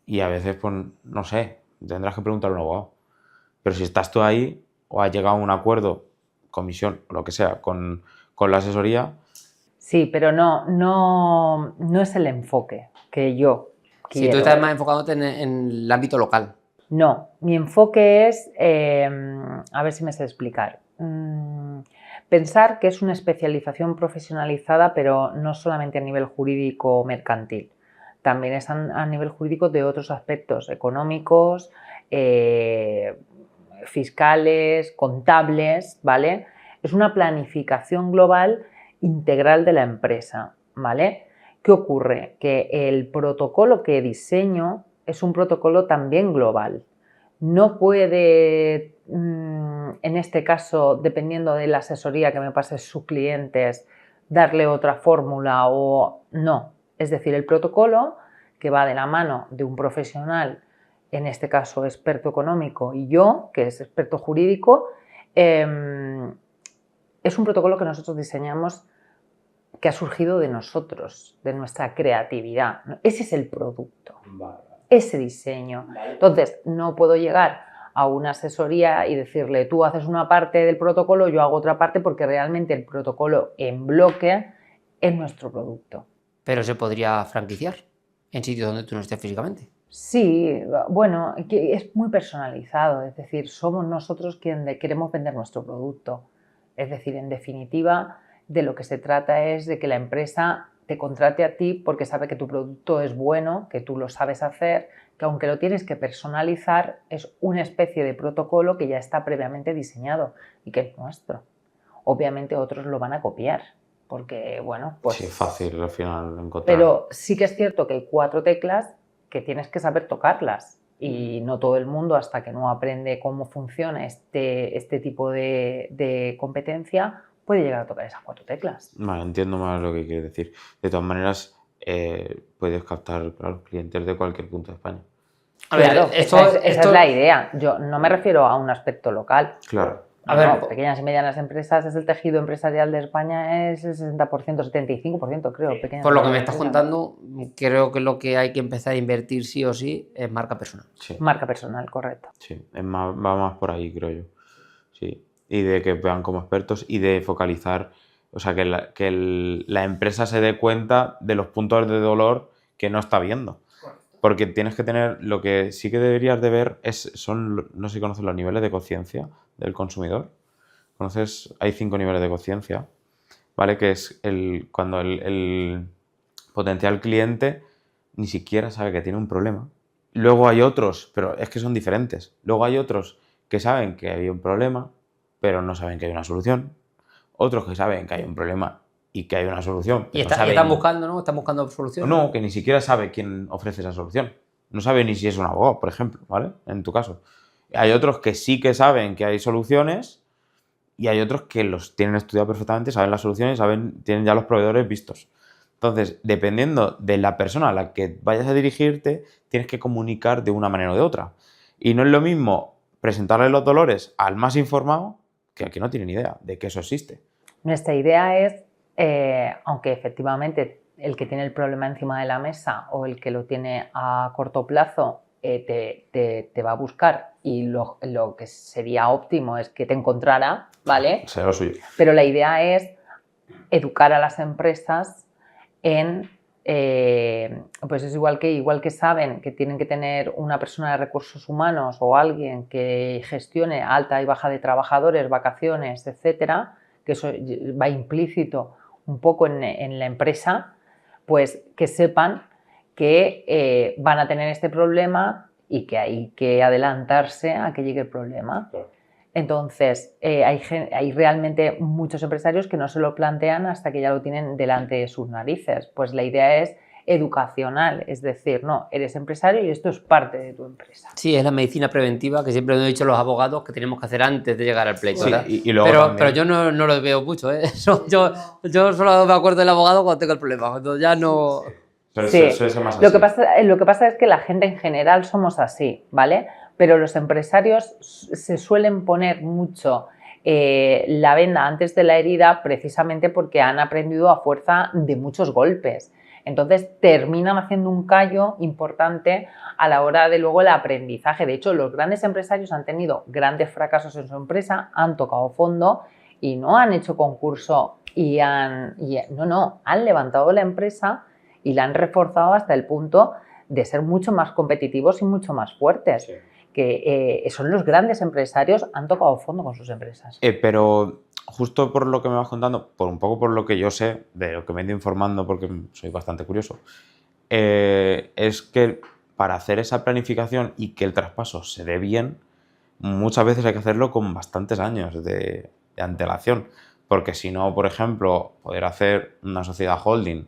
Y a veces, pues, no sé, tendrás que preguntar a un abogado. Pero si estás tú ahí o has llegado a un acuerdo, comisión o lo que sea, con la asesoría, Sí, pero no es el enfoque que yo quiero. Si tú estás más enfocándote en el ámbito local. No, mi enfoque es, a ver si me sé explicar, pensar que es una especialización profesionalizada, pero no solamente a nivel jurídico o mercantil, también es a nivel jurídico de otros aspectos económicos, fiscales, contables, ¿vale? Es una planificación global integral de la empresa, ¿vale? ¿Qué ocurre? Que el protocolo que diseño es un protocolo también global. No puede, en este caso, dependiendo de la asesoría que me pase sus clientes, darle otra fórmula o no. Es decir, el protocolo que va de la mano de un profesional, en este caso experto económico, y yo, que es experto jurídico, es un protocolo que nosotros diseñamos que ha surgido de nosotros, de nuestra creatividad. Ese es el producto, ese diseño. Entonces, no puedo llegar a una asesoría y decirle, tú haces una parte del protocolo, yo hago otra parte, porque realmente el protocolo en bloque es nuestro producto. Pero se podría franquiciar en sitios donde tú no estés físicamente. Sí, bueno, es muy personalizado, es decir, somos nosotros quienes queremos vender nuestro producto. Es decir, en definitiva, de lo que se trata es de que la empresa te contrate a ti porque sabe que tu producto es bueno, que tú lo sabes hacer, que aunque lo tienes que personalizar, es una especie de protocolo que ya está previamente diseñado y que es nuestro. Obviamente otros lo van a copiar, porque, bueno, pues... sí, es fácil al final encontrar. Pero sí que es cierto que hay 4 teclas que tienes que saber tocarlas. Y no todo el mundo, hasta que no aprende cómo funciona este tipo de competencia, puede llegar a tocar esas 4 teclas. Vale, entiendo más lo que quieres decir. De todas maneras, puedes captar, claro, clientes de cualquier punto de España. A ver, Claro, esa es la idea. Yo no me refiero a un aspecto local. Claro. A ver, No, pequeñas y medianas empresas, es el tejido empresarial de España, es el 60%, 75% creo. Pequeñas por y lo que me medianas estás empresas. contando, creo que lo que hay que empezar a invertir sí o sí es marca personal. Sí, Marca personal, correcto. sí. Va más por ahí, creo yo. Sí. Y de que vean como expertos y de focalizar, o sea, que la empresa se dé cuenta de los puntos de dolor que no está viendo. Porque tienes que tener, lo que sí que deberías de ver son, no sé si conoces los niveles de conciencia del consumidor. ¿Conoces? Hay 5 niveles de conciencia, ¿vale? Que es cuando el potencial cliente ni siquiera sabe que tiene un problema. Luego hay otros, pero es que son diferentes. Luego hay otros que saben que hay un problema, pero no saben que hay una solución. Otros que saben que hay un problema y que hay una solución, Y pero no saben... están buscando, ¿no? Están buscando soluciones. No, que ni siquiera sabe quién ofrece esa solución. No sabe ni si es un abogado, por ejemplo, ¿vale? En tu caso. Hay otros que sí que saben que hay soluciones y hay otros que los tienen estudiado perfectamente, saben las soluciones, tienen ya los proveedores vistos. Entonces, dependiendo de la persona a la que vayas a dirigirte, tienes que comunicar de una manera o de otra. Y no es lo mismo presentarle los dolores al más informado que al que no tiene ni idea de que eso existe. Nuestra idea es, aunque efectivamente el que tiene el problema encima de la mesa o el que lo tiene a corto plazo te va a buscar y lo que sería óptimo es que te encontrara, ¿vale? Será lo suyo. Pero la idea es educar a las empresas en, pues es igual que saben que tienen que tener una persona de recursos humanos o alguien que gestione alta y baja de trabajadores, vacaciones, etcétera, que eso va implícito un poco en la empresa, pues que sepan que van a tener este problema y que hay que adelantarse a que llegue el problema. Claro. Entonces, hay realmente muchos empresarios que no se lo plantean hasta que ya lo tienen delante de sus narices. Pues la idea es educacional, es decir, no, eres empresario y esto es parte de tu empresa. Sí, es la medicina preventiva que siempre nos han dicho los abogados que tenemos que hacer antes de llegar al pleito. Sí, ¿verdad? y luego también... pero yo no lo veo mucho, ¿eh? Yo solo me acuerdo del abogado cuando tengo el problema, cuando ya no... Sí, suele ser más lo que así. pasa es que la gente en general somos así, ¿vale? Pero los empresarios se suelen poner mucho la venda antes de la herida precisamente porque han aprendido a fuerza de muchos golpes. Entonces terminan haciendo un callo importante a la hora de luego el aprendizaje. De hecho, los grandes empresarios han tenido grandes fracasos en su empresa, han tocado fondo y no han hecho concurso han levantado la empresa y la han reforzado hasta el punto de ser mucho más competitivos y mucho más fuertes. Sí. Que son los grandes empresarios, han tocado fondo con sus empresas. Pero justo por lo que me vas contando, un poco por lo que yo sé, de lo que me he ido informando, porque soy bastante curioso, es que para hacer esa planificación y que el traspaso se dé bien, muchas veces hay que hacerlo con bastantes años de antelación. Porque si no, por ejemplo, poder hacer una sociedad holding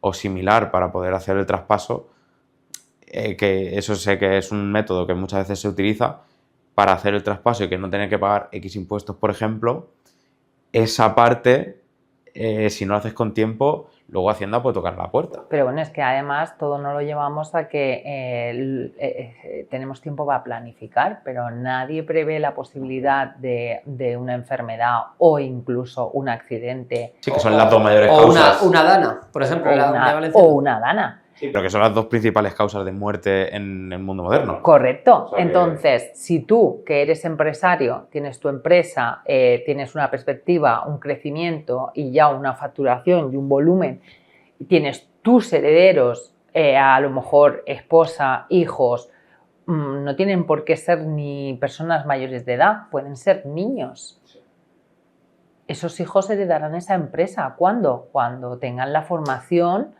o similar para poder hacer el traspaso, que eso sé que es un método que muchas veces se utiliza para hacer el traspaso y que no tener que pagar X impuestos, por ejemplo, esa parte, si no lo haces con tiempo, luego Hacienda puede tocar la puerta. Pero bueno, es que además todo no lo llevamos a que tenemos tiempo para planificar, pero nadie prevé la posibilidad de una enfermedad o incluso un accidente. Sí, que son las dos mayores O causas. una dana, por ejemplo. O una dana. Sí, pero que son las dos principales causas de muerte en el mundo moderno. Correcto. O sea que... Entonces, si tú, que eres empresario, tienes tu empresa, tienes una perspectiva, un crecimiento y ya una facturación y un volumen, tienes tus herederos, a lo mejor esposa, hijos, no tienen por qué ser ni personas mayores de edad, pueden ser niños. Esos hijos heredarán esa empresa. ¿Cuándo? Cuando tengan la formación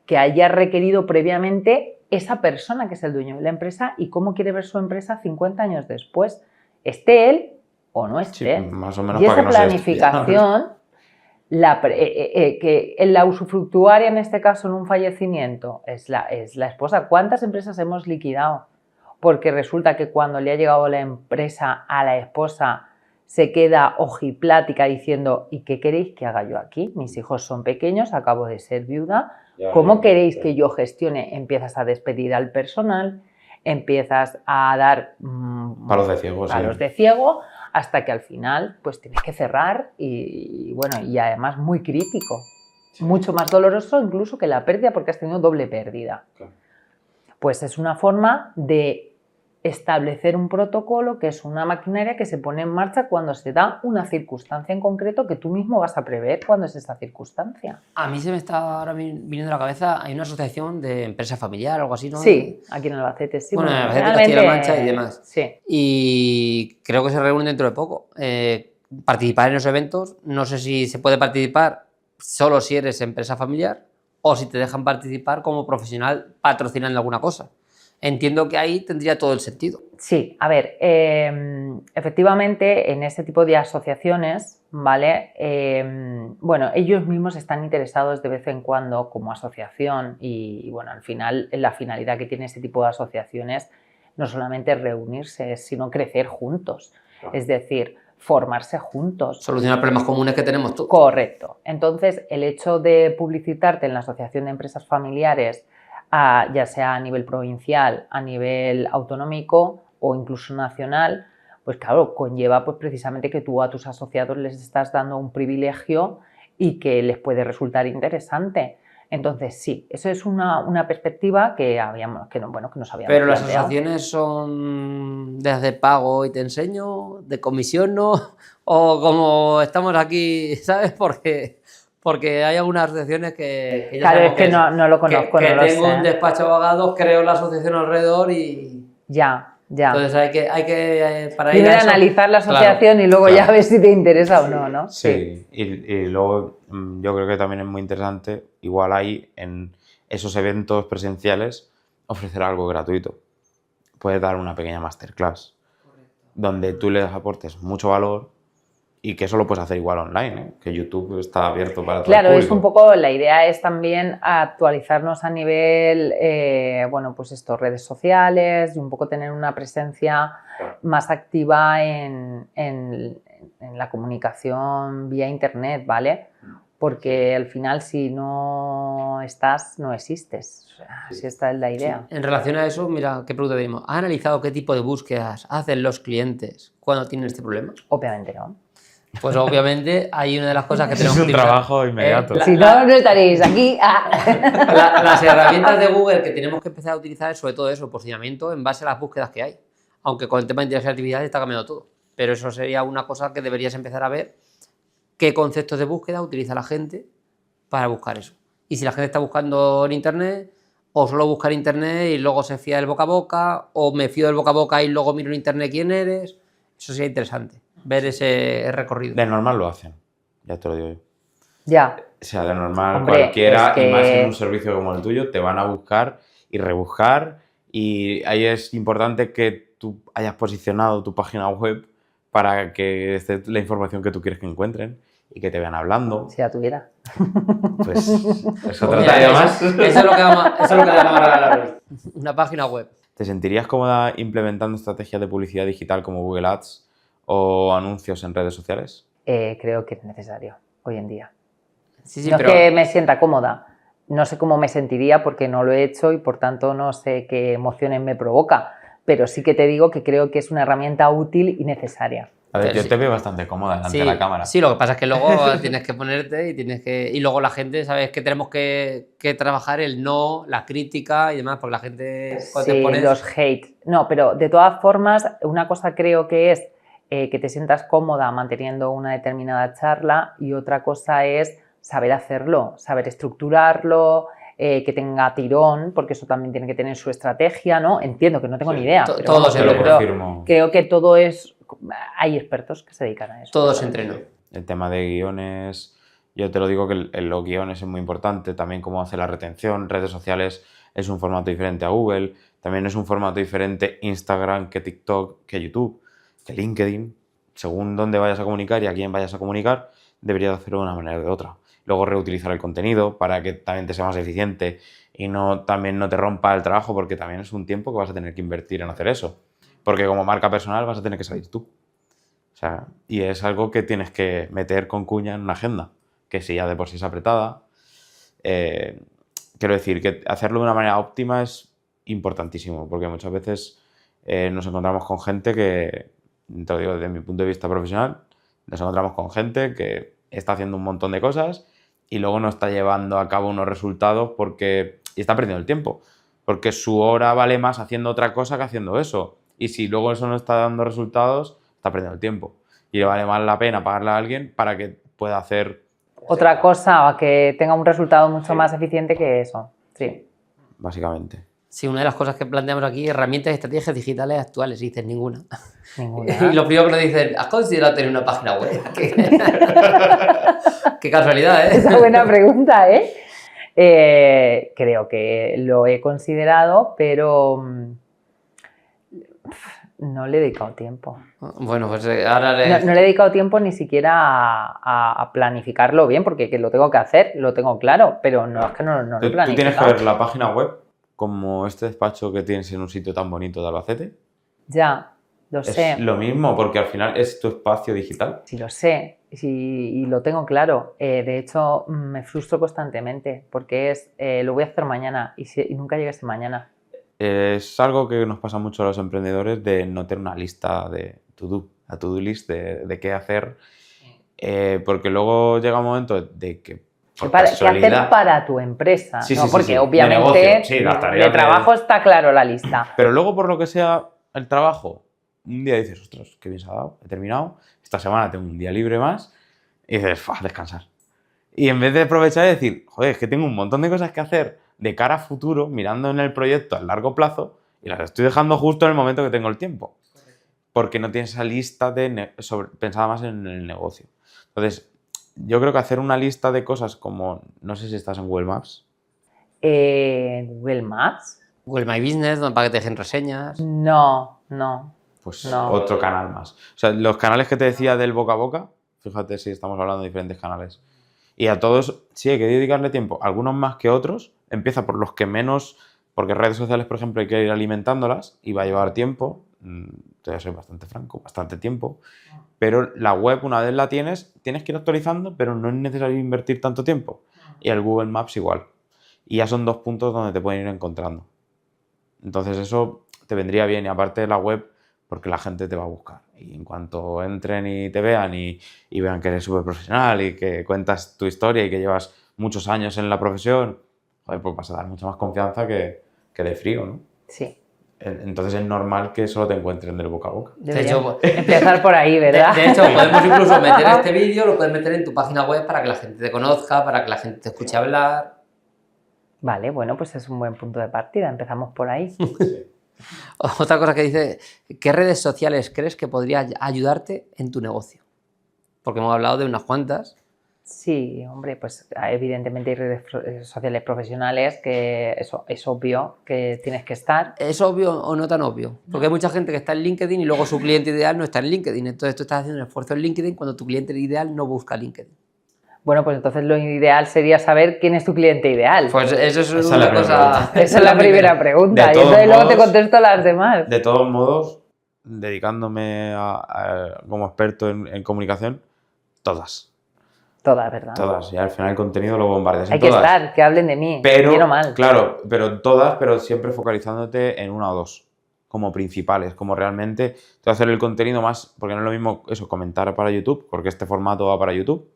que haya requerido previamente esa persona que es el dueño de la empresa y cómo quiere ver su empresa 50 años después, esté él o no esté. Sí, más o menos y para esa que no planificación, la usufructuaria en este caso en un fallecimiento es la esposa. ¿Cuántas empresas hemos liquidado? Porque resulta que cuando le ha llegado la empresa a la esposa se queda ojiplática diciendo ¿y qué queréis que haga yo aquí? Mis hijos son pequeños, acabo de ser viuda. ¿Cómo queréis que yo gestione? Empiezas a despedir al personal, empiezas a dar palos de ciego, palos sí. de ciego, hasta que al final pues tienes que cerrar y bueno, y además muy crítico, mucho más doloroso incluso que la pérdida porque has tenido doble pérdida. Claro. Pues es una forma de establecer un protocolo que es una maquinaria que se pone en marcha cuando se da una circunstancia en concreto que tú mismo vas a prever cuándo es esa circunstancia. A mí se me está ahora viniendo a la cabeza, hay una asociación de empresa familiar o algo así, ¿no? Sí, aquí en Albacete sí. Bueno, en Albacete, realmente, Castilla-La Mancha y demás. Sí. Y creo que se reúnen dentro de poco. Participar en los eventos, no sé si se puede participar solo si eres empresa familiar o si te dejan participar como profesional patrocinando alguna cosa. Entiendo que ahí tendría todo el sentido. Sí, a ver, efectivamente en este tipo de asociaciones, ¿vale? Bueno, ellos mismos están interesados de vez en cuando como asociación y bueno, al final la finalidad que tiene este tipo de asociaciones no solamente es reunirse, sino crecer juntos, es decir, formarse juntos. Solucionar problemas comunes que tenemos todos. Correcto. Entonces, el hecho de publicitarte en la Asociación de Empresas Familiares, ya sea a nivel provincial, a nivel autonómico o incluso nacional, pues claro, conlleva pues precisamente que tú a tus asociados les estás dando un privilegio y que les puede resultar interesante. Entonces sí, eso es una perspectiva que nos habíamos Pero las planteado. asociaciones son de pago y te enseño, de comisión, ¿no? O como estamos aquí, ¿sabes? Porque hay algunas asociaciones que ya Claro, sabemos es que no lo conozco, que no lo tengo sé. un despacho de abogados, creo la asociación alrededor y... Ya. Entonces hay que para ir Primero a eso, analizar la asociación y luego ya ver si te interesa o no, ¿no? Sí, y luego yo creo que también es muy interesante, igual hay en esos eventos presenciales, ofrecer algo gratuito. Puedes dar una pequeña masterclass donde tú les aportes mucho valor y que eso lo puedes hacer igual online, ¿eh? Que YouTube está abierto para todo Claro, el es público. un poco, la idea es también actualizarnos a nivel, bueno, pues esto, redes sociales y un poco tener una presencia más activa en la comunicación vía internet, ¿vale? Porque al final si no estás, no existes. O sea, si esta es la idea. En relación a eso, mira, qué pregunta tenemos. ¿Has analizado qué tipo de búsquedas hacen los clientes cuando tienen este problema? Obviamente no. Pues obviamente hay una de las cosas que tenemos Es un que utilizar. trabajo inmediato. Si no, no estaréis aquí. Las herramientas de Google que tenemos que empezar a utilizar es sobre todo eso, posicionamiento en base a las búsquedas que hay. Aunque con el tema de inteligencia artificial está cambiando todo. Pero eso sería una cosa que deberías empezar a ver qué conceptos de búsqueda utiliza la gente para buscar eso. Y si la gente está buscando en internet, o solo busca en internet y luego se fía del boca a boca, o me fío del boca a boca y luego miro en internet quién eres. Eso sería interesante, ver ese recorrido. De normal lo hacen, ya te lo digo yo. Ya. O sea, de normal Hombre, cualquiera, es que- y más en un servicio como el tuyo, te van a buscar y rebuscar. Y ahí es importante que tú hayas posicionado tu página web para que esté la información que tú quieres que encuentren y que te vean hablando. Si la tuviera. Pues eso Pues trata mira, de más. Eso es lo que le vamos a regalar hoy. Una página web. ¿Te sentirías cómoda implementando estrategias de publicidad digital como Google Ads o anuncios en redes sociales? Creo que es necesario hoy en día. Sí, No pero es que me sienta cómoda, no sé cómo me sentiría porque no lo he hecho y por tanto no sé qué emociones me provoca, pero sí que te digo que creo que es una herramienta útil y necesaria. A ver, Pero yo sí. te veo bastante cómoda delante sí, de la cámara. sí, lo que pasa es que luego tienes que ponerte y luego la gente, sabes que tenemos que trabajar el no, la crítica y demás, porque la gente cuando te Sí, pones... los hate. No, pero de todas formas, una cosa creo que es que te sientas cómoda manteniendo una determinada charla y otra cosa es saber hacerlo, saber estructurarlo, que tenga tirón, porque eso también tiene que tener su estrategia, ¿no? Entiendo que no tengo ni idea, pero todo vamos, se Te lo lo confirmo. creo que todo es... Hay expertos que se dedican a eso. Todo se entrenó. El tema de guiones, yo te lo digo que los guiones es muy importante, también cómo hacer la retención, redes sociales es un formato diferente a Google, también es un formato diferente Instagram que TikTok, que YouTube, que LinkedIn, según dónde vayas a comunicar y a quién vayas a comunicar, deberías hacerlo de una manera o de otra. Luego reutilizar el contenido para que también te sea más eficiente y también no te rompa el trabajo, porque también es un tiempo que vas a tener que invertir en hacer eso. Porque como marca personal vas a tener que salir tú. O sea, y es algo que tienes que meter con cuña en una agenda, que si ya de por sí es apretada. Quiero decir que hacerlo de una manera óptima es importantísimo, porque muchas veces nos encontramos con gente que, te lo digo desde mi punto de vista profesional, nos encontramos con gente que está haciendo un montón de cosas y luego no está llevando a cabo unos resultados y está perdiendo el tiempo, porque su hora vale más haciendo otra cosa que haciendo eso. Y si luego eso no está dando resultados, está perdiendo el tiempo. Y le vale más la pena pagarle a alguien para que pueda hacer otra cosa o que tenga un resultado mucho más eficiente que eso. Sí. Básicamente. Sí, una de las cosas que planteamos aquí, herramientas y estrategias digitales actuales, y dices ninguna. Ninguna. Y lo primero que nos dicen, ¿has considerado tener una página web? Qué casualidad, ¿eh? Esa buena pregunta, ¿eh? Creo que lo he considerado, pero no le he dedicado tiempo. Bueno, pues ahora No le he dedicado tiempo ni siquiera a planificarlo bien, porque que lo tengo que hacer, lo tengo claro, pero no es que no lo he planificado. Tú tienes que ver la página web como este despacho que tienes en un sitio tan bonito de Albacete. Ya, lo sé. Es lo mismo, porque al final es tu espacio digital. Sí, lo sé, y lo tengo claro. De hecho, me frustro constantemente, porque lo voy a hacer mañana y nunca llega ese mañana. Es algo que nos pasa mucho a los emprendedores de no tener una lista de la to-do list de qué hacer, porque luego llega un momento de que por ¿Qué casualidad... hacer para tu empresa? Sí, ¿no? sí, sí, Porque sí. obviamente De negocio, sí, las tareas de trabajo está claro la lista. Pero luego, por lo que sea el trabajo, un día dices, ostras, qué bien se ha dado, he terminado, esta semana tengo un día libre más, y dices, a descansar. Y en vez de aprovechar y decir, joder, es que tengo un montón de cosas que hacer de cara a futuro, mirando en el proyecto a largo plazo, y las estoy dejando justo en el momento que tengo el tiempo. Porque no tienes esa lista pensada más en el negocio. Entonces, yo creo que hacer una lista de cosas como, no sé si estás en Google Maps. ¿Google Maps? Google My Business, para que te dejen reseñas. No. Pues No. otro canal más. O sea, los canales que te decía del boca a boca, fíjate si estamos hablando de diferentes canales. Y a todos sí hay que dedicarle tiempo, algunos más que otros. Empieza por los que menos, porque redes sociales, por ejemplo, hay que ir alimentándolas y va a llevar tiempo. Te voy a ser bastante franco, bastante tiempo. Pero la web, una vez la tienes que ir actualizando, pero no es necesario invertir tanto tiempo. Y el Google Maps igual. Y ya son 2 puntos donde te pueden ir encontrando. Entonces eso te vendría bien. Y aparte de la web, porque la gente te va a buscar. Y en cuanto entren y te vean y vean que eres súper profesional y que cuentas tu historia y que llevas muchos años en la profesión, joder, pues vas a dar mucha más confianza que de frío, ¿no? Sí. Entonces es normal que solo te encuentren del boca a boca. Deberíamos empezar por ahí, ¿verdad? De hecho, podemos incluso meter este vídeo, lo puedes meter en tu página web para que la gente te conozca, para que la gente te escuche hablar. Vale, bueno, pues es un buen punto de partida. Empezamos por ahí. Sí. Otra cosa que dice, ¿qué redes sociales crees que podría ayudarte en tu negocio? Porque hemos hablado de unas cuantas. Sí, hombre, pues evidentemente hay redes sociales profesionales que eso es obvio que tienes que estar. ¿Es obvio o no tan obvio? Porque hay mucha gente que está en LinkedIn y luego su cliente ideal no está en LinkedIn. Entonces tú estás haciendo un esfuerzo en LinkedIn cuando tu cliente ideal no busca LinkedIn. Bueno, pues entonces lo ideal sería saber quién es tu cliente ideal. Pues eso es Esa una es la cosa... Esa es la primera pregunta. Y entonces luego te contesto las demás. De todos modos, dedicándome como experto en comunicación, todas. Todas, ¿verdad? Todas. Y al final el contenido lo bombardeas en Hay que todas. estar, que hablen de mí, Pero, bien o mal. claro, pero todas, pero siempre focalizándote en una o dos como principales, como realmente te va a hacer el contenido más, porque no es lo mismo eso, comentar para YouTube, porque este formato va para YouTube,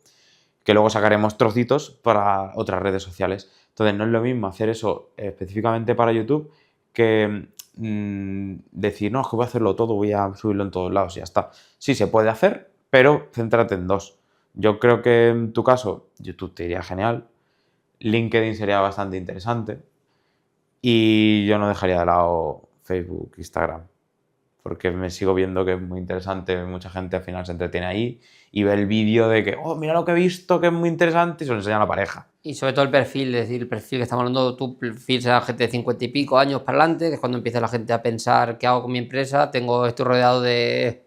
que luego sacaremos trocitos para otras redes sociales. Entonces no es lo mismo hacer eso específicamente para YouTube que decir, no, es que voy a hacerlo todo, voy a subirlo en todos lados y ya está. Sí, se puede hacer, pero céntrate en dos. Yo creo que en tu caso, YouTube te iría genial, LinkedIn sería bastante interesante y yo no dejaría de lado Facebook, Instagram, porque me sigo viendo que es muy interesante, mucha gente al final se entretiene ahí y ve el vídeo de que, oh, mira lo que he visto, que es muy interesante, y se lo enseña a la pareja. Y sobre todo el perfil, es decir, el perfil que estamos hablando, tu perfil será gente de 50 y pico años para adelante, que es cuando empieza la gente a pensar, ¿qué hago con mi empresa? Estoy rodeado de...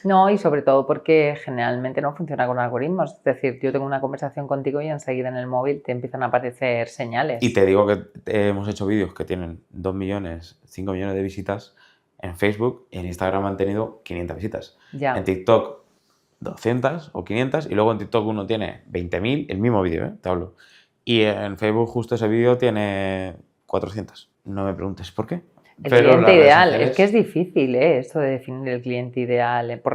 No, y sobre todo porque generalmente no funciona con algoritmos. Es decir, yo tengo una conversación contigo y enseguida en el móvil te empiezan a aparecer señales. Y te digo que hemos hecho vídeos que tienen 2 millones, 5 millones de visitas en Facebook y en Instagram han tenido 500 visitas. Ya. En TikTok 200 o 500 y luego en TikTok uno tiene 20.000, el mismo vídeo, te hablo. Y en Facebook justo ese vídeo tiene 400. No me preguntes por qué. El Pero las cliente redes ideal, sociales, es que es difícil, esto de definir el cliente ideal por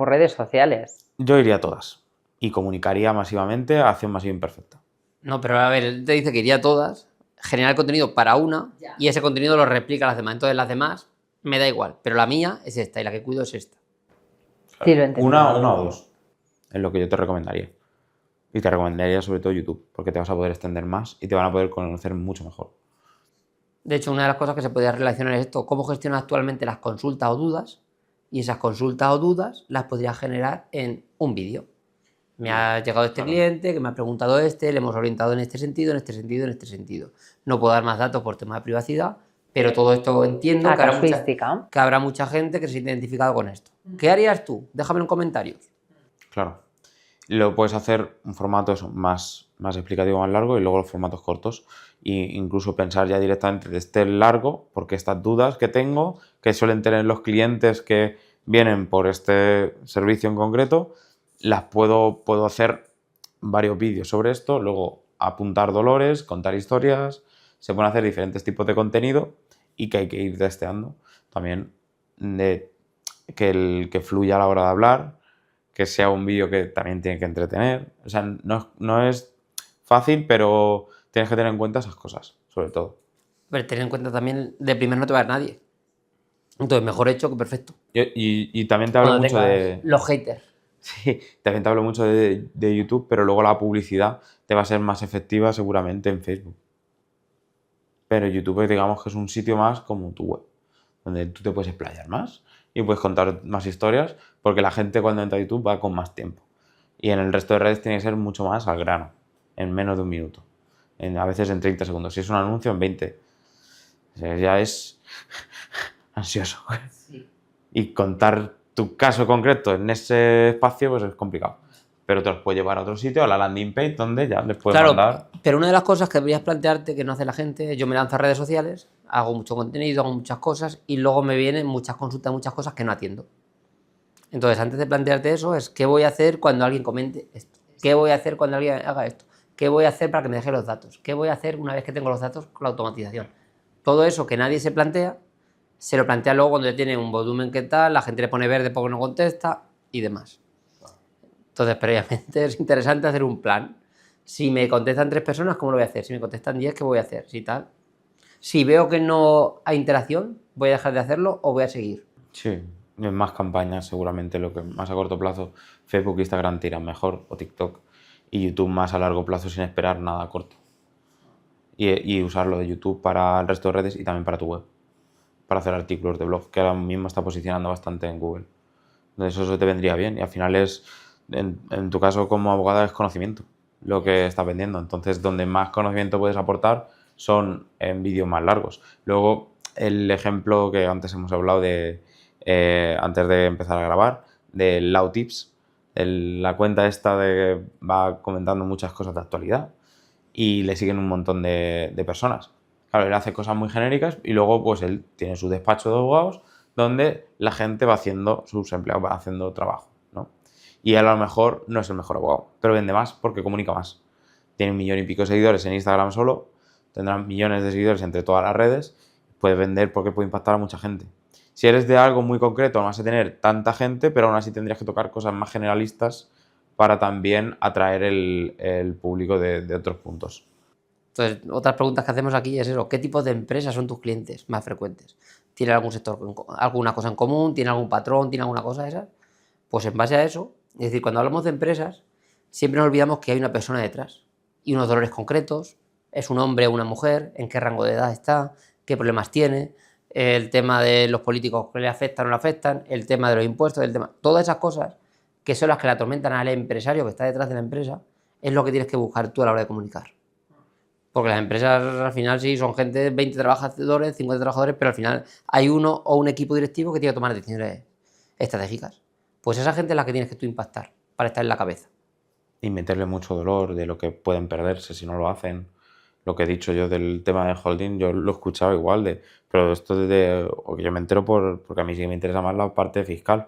redes sociales. yo iría a todas y comunicaría masivamente a acción masiva imperfecta. No, pero a ver, él te dice que iría a todas, generar contenido para una y ese contenido lo replica a las demás. Entonces las demás me da igual, pero la mía es esta y la que cuido es esta. Sí, lo he entendido. Una o dos es lo que yo te recomendaría. Y te recomendaría sobre todo YouTube, porque te vas a poder extender más y te van a poder conocer mucho mejor. De hecho, una de las cosas que se podría relacionar es esto, cómo gestionas actualmente las consultas o dudas, y esas consultas o dudas las podrías generar en un vídeo. Me ha llegado este cliente, que me ha preguntado le hemos orientado en este sentido, en este sentido, en este sentido. No puedo dar más datos por tema de privacidad, pero todo esto entiendo que habrá mucha gente que se siente identificado con esto. ¿Qué harías tú? Déjamelo en comentarios. Claro. Lo puedes hacer un formato más explicativo, más largo, y luego los formatos cortos. E incluso pensar ya directamente de este largo, porque estas dudas que tengo, que suelen tener los clientes que vienen por este servicio en concreto, las puedo hacer varios vídeos sobre esto, luego apuntar dolores, contar historias, se pueden hacer diferentes tipos de contenido y que hay que ir testeando también de que fluya a la hora de hablar, que sea un vídeo que también tiene que entretener. O sea, no es fácil, pero tienes que tener en cuenta esas cosas, sobre todo. Pero ten en cuenta también, de primero no te va a ver nadie. Entonces, mejor hecho que perfecto. Y también te hablo Cuando mucho de... los haters. Sí, también te hablo mucho de YouTube, pero luego la publicidad te va a ser más efectiva seguramente en Facebook. Pero YouTube, digamos que es un sitio más como tu web, donde tú te puedes explayar más y puedes contar más historias, porque la gente cuando entra a YouTube va con más tiempo. Y en el resto de redes tiene que ser mucho más al grano, en menos de un minuto. A veces en 30 segundos. Si es un anuncio, en 20. O sea, ya es ansioso. Sí. Y contar tu caso concreto en ese espacio pues es complicado. Pero te los puedes llevar a otro sitio, a la landing page, donde ya les puedes mandar. Pero una de las cosas que deberías plantearte que no hace la gente, yo me lanzo a redes sociales, hago mucho contenido, hago muchas cosas y luego me vienen muchas consultas, muchas cosas que no atiendo. Entonces, antes de plantearte eso, es qué voy a hacer cuando alguien comente esto, qué voy a hacer cuando alguien haga esto, qué voy a hacer para que me deje los datos, qué voy a hacer una vez que tengo los datos con la automatización. Todo eso que nadie se plantea, se lo plantea luego cuando ya tiene un volumen que tal, la gente le pone verde porque no contesta y demás. Entonces, previamente es interesante hacer un plan. Si me contestan 3 personas, ¿cómo lo voy a hacer? Si me contestan 10, ¿qué voy a hacer? Si tal. Si veo que no hay interacción, ¿voy a dejar de hacerlo o voy a seguir? Sí, en más campañas seguramente, lo que más a corto plazo, Facebook e Instagram tiran mejor, o TikTok, y YouTube más a largo plazo sin esperar nada a corto. Y usarlo de YouTube para el resto de redes y también para tu web, para hacer artículos de blog, que ahora mismo está posicionando bastante en Google. Entonces eso te vendría bien y al final es, en tu caso como abogada, es conocimiento lo que estás vendiendo. Entonces donde más conocimiento puedes aportar son en vídeos más largos. Luego el ejemplo que antes hemos hablado de, antes de empezar a grabar, de Lau Tips, la cuenta esta de que va comentando muchas cosas de actualidad y le siguen un montón de personas. Claro, él hace cosas muy genéricas y luego pues él tiene su despacho de abogados donde la gente va haciendo, sus empleados van haciendo trabajo, ¿no? Y él a lo mejor no es el mejor abogado, pero vende más porque comunica más. Tiene 1 millón y pico de seguidores en Instagram solo, tendrán millones de seguidores entre todas las redes, puede vender porque puede impactar a mucha gente. Si eres de algo muy concreto no vas a tener tanta gente, pero aún así tendrías que tocar cosas más generalistas para también atraer el público de otros puntos. Entonces, otras preguntas que hacemos aquí es eso, ¿qué tipo de empresas son tus clientes más frecuentes? ¿Tienen algún sector, alguna cosa en común? ¿Tienen algún patrón? ¿Tienen alguna cosa de esas? Pues en base a eso, es decir, cuando hablamos de empresas, siempre nos olvidamos que hay una persona detrás y unos dolores concretos, es un hombre o una mujer, en qué rango de edad está, qué problemas tiene, el tema de los políticos que le afectan o no le afectan, el tema de los impuestos, todas esas cosas que son las que le atormentan al empresario que está detrás de la empresa, es lo que tienes que buscar tú a la hora de comunicar. Porque las empresas al final sí son gente, 20 trabajadores, 50 trabajadores, pero al final hay uno o un equipo directivo que tiene que tomar decisiones estratégicas. Pues esa gente es la que tienes que tú impactar para estar en la cabeza. Y meterle mucho dolor de lo que pueden perderse si no lo hacen. Lo que he dicho yo del tema de holding, yo lo he escuchado igual, pero esto o que yo me entero porque a mí sí que me interesa más la parte fiscal.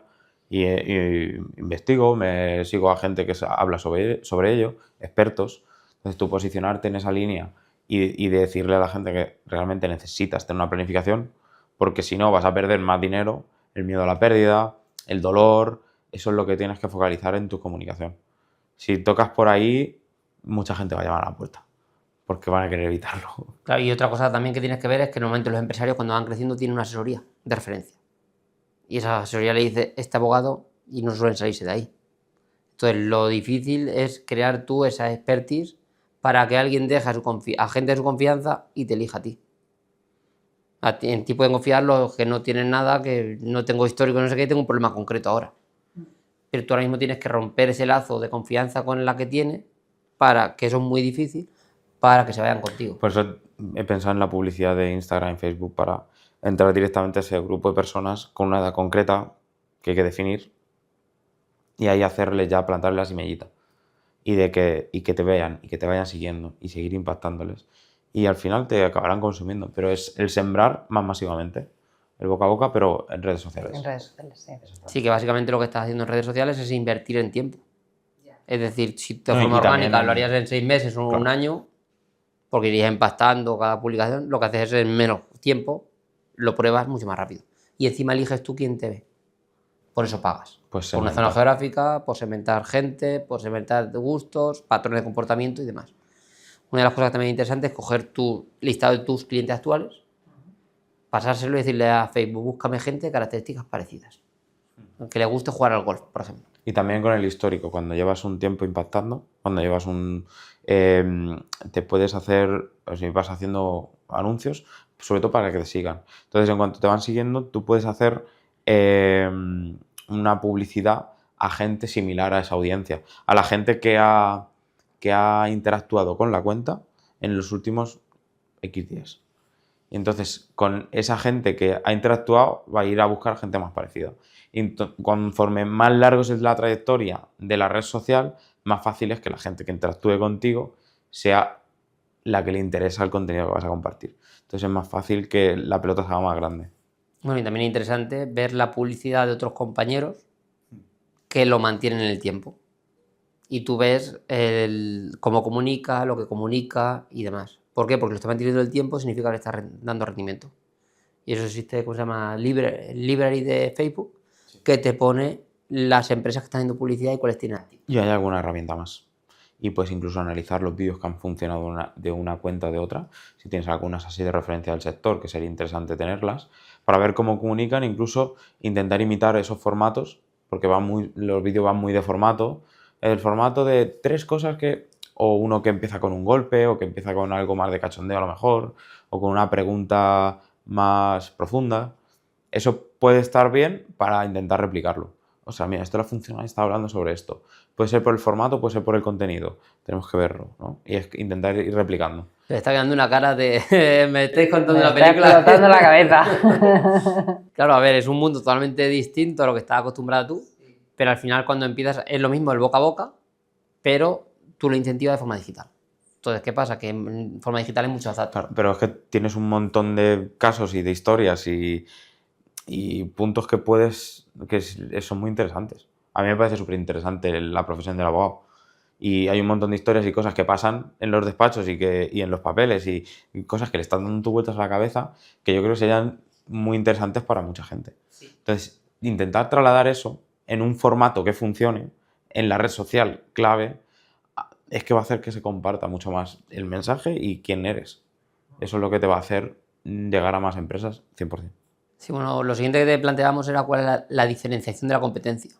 Y investigo, me sigo a gente que habla sobre ello, expertos. Entonces tú posicionarte en esa línea y de decirle a la gente que realmente necesitas tener una planificación, porque si no vas a perder más dinero, el miedo a la pérdida, el dolor, eso es lo que tienes que focalizar en tu comunicación. Si tocas por ahí, mucha gente va a llamar a la puerta, porque van a querer evitarlo. Claro, y otra cosa también que tienes que ver es que normalmente los empresarios cuando van creciendo tienen una asesoría de referencia. Y esa asesoría le dice este abogado y no suelen salirse de ahí. Entonces lo difícil es crear tú esa expertise para que alguien deje a gente de su confianza y te elija a ti. En ti pueden confiar los que no tienen nada, que no tengo histórico, no sé qué, tengo un problema concreto ahora. Pero tú ahora mismo tienes que romper ese lazo de confianza con la que tienes, para que eso es muy difícil, para que se vayan contigo. Por eso he pensado en la publicidad de Instagram y Facebook para entrar directamente a ese grupo de personas con una edad concreta que hay que definir y ahí hacerles ya, plantarles la semillita y que te vean y que te vayan siguiendo y seguir impactándoles. Y al final te acabarán consumiendo, pero es el sembrar más masivamente, el boca a boca, pero en redes sociales. En redes sociales, sí. Sí, que básicamente lo que estás haciendo en redes sociales es invertir en tiempo. Es decir, si de No, y forma orgánica también- lo harías en 6 meses o Claro. un año, porque irías empastando cada publicación, lo que haces es en menos tiempo, lo pruebas mucho más rápido. Y encima eliges tú quién te ve. Por eso pagas. Pues Por una zona geográfica, por segmentar gente, por segmentar gustos, patrones de comportamiento y demás. Una de las cosas también interesantes es coger tu listado de tus clientes actuales, pasárselo y decirle a Facebook, búscame gente de características parecidas. Que le guste jugar al golf, por ejemplo. Y también con el histórico, cuando llevas un tiempo impactando, cuando llevas te puedes hacer, o si vas haciendo anuncios, sobre todo para que te sigan. Entonces, en cuanto te van siguiendo, tú puedes hacer una publicidad a gente similar a esa audiencia, a la gente que ha interactuado con la cuenta en los últimos X días. Y entonces, con esa gente que ha interactuado, va a ir a buscar gente más parecida. Y conforme más largo es la trayectoria de la red social, más fácil es que la gente que interactúe contigo sea la que le interesa el contenido que vas a compartir. Entonces es más fácil que la pelota se haga más grande. Bueno, y también es interesante ver la publicidad de otros compañeros que lo mantienen en el tiempo. Y tú ves cómo comunica, lo que comunica y demás. ¿Por qué? Porque lo está manteniendo en el tiempo, significa que le está dando rendimiento. Y eso existe, ¿cómo se llama? Library de Facebook, que te pone las empresas que están haciendo publicidad y cuáles tienen activas. Y hay alguna herramienta más. Y puedes incluso analizar los vídeos que han funcionado de una cuenta o de otra. Si tienes algunas así de referencia al sector, que sería interesante tenerlas, para ver cómo comunican, incluso intentar imitar esos formatos, porque los vídeos van muy de formato. El formato de 3 cosas o uno que empieza con un golpe, o que empieza con algo más de cachondeo a lo mejor, o con una pregunta más profunda. Eso puede estar bien para intentar replicarlo. O sea, mira, esto le ha funcionado, está hablando sobre esto. Puede ser por el formato, puede ser por el contenido. Tenemos que verlo, ¿no? Y es intentar ir replicando. Me está quedando una cara de... me estáis contando Me una está película. explotando la cabeza. Claro, a ver, es un mundo totalmente distinto a lo que estás acostumbrado tú, pero al final cuando empiezas es lo mismo el boca a boca, pero tú lo incentivas de forma digital. Entonces, ¿qué pasa? Que en forma digital hay muchos datos. Claro, pero es que tienes un montón de casos y de historias y puntos que son muy interesantes. A mí me parece súper interesante la profesión del abogado. Y hay un montón de historias y cosas que pasan en los despachos y en los papeles y cosas que le están dando vueltas a la cabeza que yo creo que serían muy interesantes para mucha gente. Sí. Entonces, intentar trasladar eso en un formato que funcione, en la red social clave, es que va a hacer que se comparta mucho más el mensaje y quién eres. Eso es lo que te va a hacer llegar a más empresas 100%. Sí, bueno, lo siguiente que te planteamos era cuál es la diferenciación de la competencia.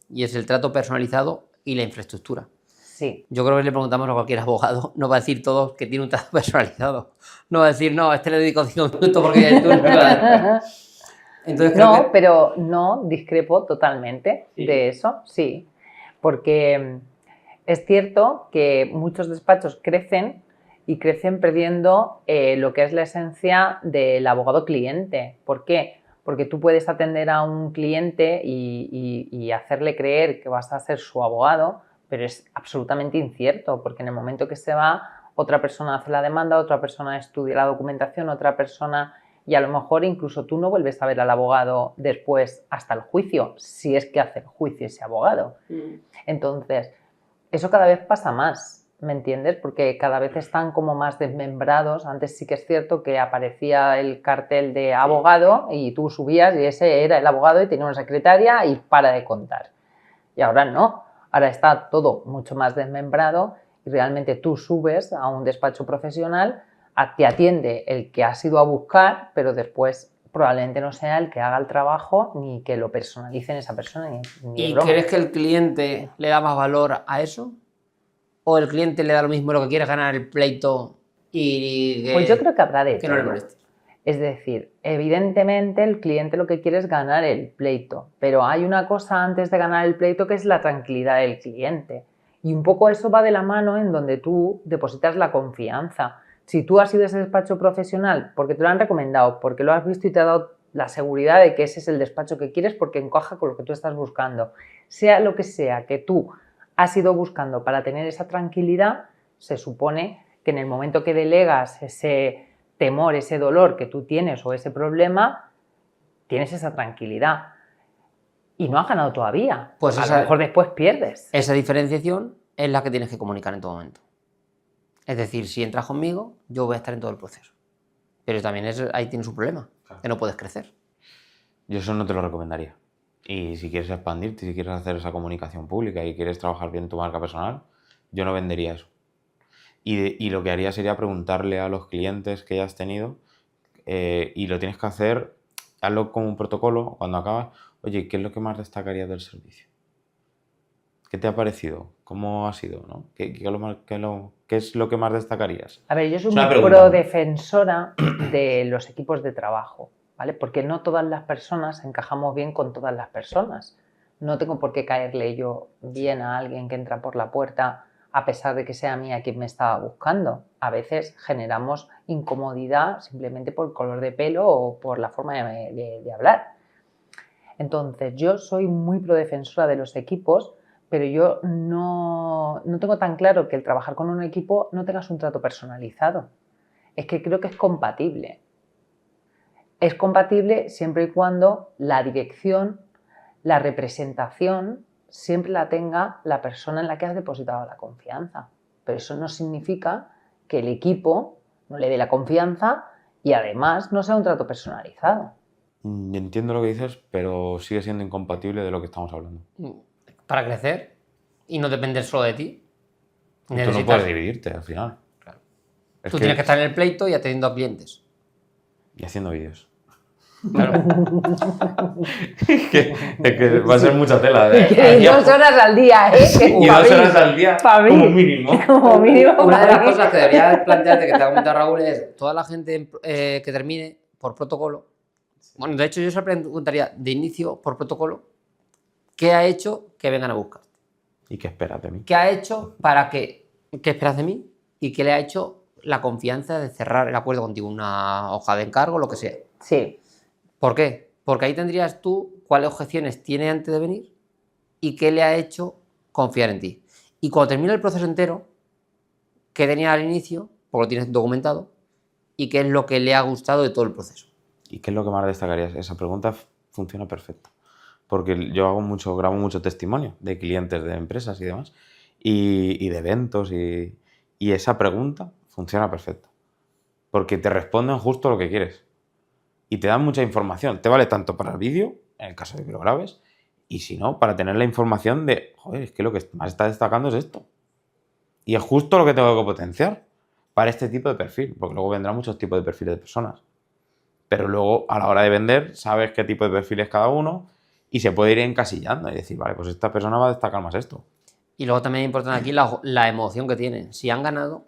Y es el trato personalizado y la infraestructura. Sí. Yo creo que le preguntamos a cualquier abogado, no va a decir todos que tiene un trato personalizado. No va a decir, no, a este le dedico 5 minutos porque tú Entonces creo No, que... pero no discrepo totalmente Sí. de eso, sí. Porque es cierto que muchos despachos crecen y crecen perdiendo lo que es la esencia del abogado cliente. ¿Por qué? Porque tú puedes atender a un cliente y hacerle creer que vas a ser su abogado, pero es absolutamente incierto, porque en el momento que se va, otra persona hace la demanda, otra persona estudia la documentación, otra persona... Y a lo mejor incluso tú no vuelves a ver al abogado después hasta el juicio, si es que hace el juicio ese abogado. Entonces, eso cada vez pasa más. ¿me entiendes? Porque cada vez están como más desmembrados. Antes sí que es cierto que aparecía el cartel de abogado y tú subías y ese era el abogado y tenía una secretaria y para de contar. Y ahora no, ahora está todo mucho más desmembrado y realmente tú subes a un despacho profesional, te atiende el que has ido a buscar, pero después probablemente no sea el que haga el trabajo ni que lo personalice en esa persona ni de ¿Y broma. crees que el cliente le da más valor a eso? ¿O el cliente le da lo mismo, lo que quiere es ganar el pleito y Pues yo creo que habrá de que no le todo. moleste? Es decir, evidentemente el cliente lo que quiere es ganar el pleito, pero hay una cosa antes de ganar el pleito que es la tranquilidad del cliente. Y un poco eso va de la mano en donde tú depositas la confianza. Si tú has ido a ese despacho profesional porque te lo han recomendado, porque lo has visto y te ha dado la seguridad de que ese es el despacho que quieres porque encaja con lo que tú estás buscando, sea lo que sea que tú has ido buscando para tener esa tranquilidad, se supone que en el momento que delegas ese temor, ese dolor que tú tienes o ese problema, tienes esa tranquilidad. Y no has ganado todavía. Pues a lo mejor después pierdes. Esa diferenciación es la que tienes que comunicar en todo momento. Es decir, si entras conmigo, yo voy a estar en todo el proceso. Pero también ahí tienes un problema, que no puedes crecer. Yo eso no te lo recomendaría. Y si quieres expandirte, si quieres hacer esa comunicación pública y quieres trabajar bien tu marca personal, yo no vendería eso. Y lo que haría sería preguntarle a los clientes que ya has tenido y lo tienes que hacer, hazlo como un protocolo cuando acabas. Oye, ¿qué es lo que más destacarías del servicio? ¿Qué te ha parecido? ¿Cómo ha sido? ¿No? ¿Qué es lo que más destacarías? A ver, yo soy Es una muy pregunta. pro defensora de los equipos de trabajo, ¿vale? Porque no todas las personas encajamos bien con todas las personas. No tengo por qué caerle yo bien a alguien que entra por la puerta a pesar de que sea mía quien me estaba buscando. A veces generamos incomodidad simplemente por el color de pelo o por la forma de hablar. Entonces, yo soy muy pro defensora de los equipos, pero yo no tengo tan claro que el trabajar con un equipo no tengas un trato personalizado. Es que creo que es compatible. Es compatible siempre y cuando la dirección, la representación, siempre la tenga la persona en la que has depositado la confianza. Pero eso no significa que el equipo no le dé la confianza y además no sea un trato personalizado. Entiendo lo que dices, pero sigue siendo incompatible de lo que estamos hablando. Para crecer y no depender solo de ti. Tú no puedes dividirte al final. Claro. Es Tú tienes que estar en el pleito y atendiendo a clientes. Y haciendo vídeos. Claro. Es que va a ser mucha tela. Y 2 horas al día, ¿eh? Y 2 horas al día Pa' mí. como mínimo. Como mínimo. Una de para las mí. cosas que deberías plantearte, que te ha comentado Raúl, es toda la gente que termine por protocolo. Bueno, de hecho, yo se preguntaría de inicio por protocolo, ¿qué ha hecho que vengan a buscar? ¿Y qué esperas de mí? ¿Qué ha hecho para qué esperas de mí? ¿Y qué le ha hecho la confianza de cerrar el acuerdo contigo? Una hoja de encargo, lo que sea. Sí. ¿Por qué? Porque ahí tendrías tú cuáles objeciones tiene antes de venir y qué le ha hecho confiar en ti. Y cuando termine el proceso entero, qué tenía al inicio, porque lo tienes documentado, y qué es lo que le ha gustado de todo el proceso. ¿Y qué es lo que más destacarías? Esa pregunta funciona perfecto. Porque yo grabo mucho testimonio de clientes de empresas y demás, y de eventos, y esa pregunta funciona perfecto. Porque te responden justo lo que quieres. Y te dan mucha información. Te vale tanto para el vídeo, en el caso de que lo grabes, y si no, para tener la información de, joder, es que lo que más está destacando es esto. Y es justo lo que tengo que potenciar para este tipo de perfil, porque luego vendrán muchos tipos de perfiles de personas. Pero luego, a la hora de vender, sabes qué tipo de perfil es cada uno y se puede ir encasillando y decir, vale, pues esta persona va a destacar más esto. Y luego también es importante aquí la emoción que tienen. Si han ganado,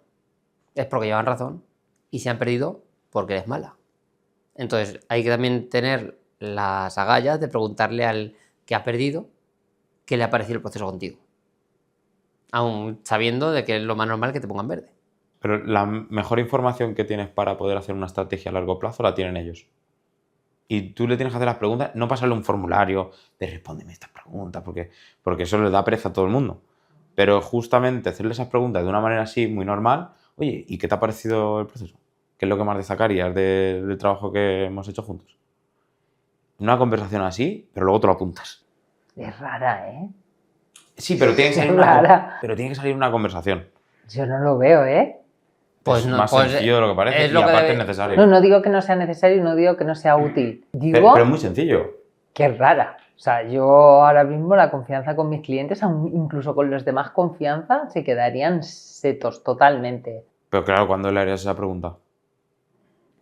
es porque llevan razón, y si han perdido, porque eres mala. Entonces, hay que también tener las agallas de preguntarle al que ha perdido qué le ha parecido el proceso contigo. Aún sabiendo de que es lo más normal que te pongan verde. Pero la mejor información que tienes para poder hacer una estrategia a largo plazo la tienen ellos. Y tú le tienes que hacer las preguntas, no pasarle un formulario de respóndeme estas preguntas, porque eso les da pereza a todo el mundo. Pero justamente hacerle esas preguntas de una manera así, muy normal, oye, ¿y qué te ha parecido el proceso? ¿Qué es lo que más destacarías del trabajo que hemos hecho juntos? Una conversación así, pero luego te lo apuntas. Es rara, ¿eh? Sí, pero tiene que salir, tiene que salir una conversación. Yo no lo veo, ¿eh? Pues es no, más pues sencillo de lo que parece es y lo que aparte debe- es necesario. No, no digo que no sea necesario y no digo que no sea útil. Digo Pero es muy sencillo. que es rara. O sea, yo ahora mismo la confianza con mis clientes, incluso con los demás confianza, se quedarían setos totalmente. Pero claro, ¿cuándo le harías esa pregunta?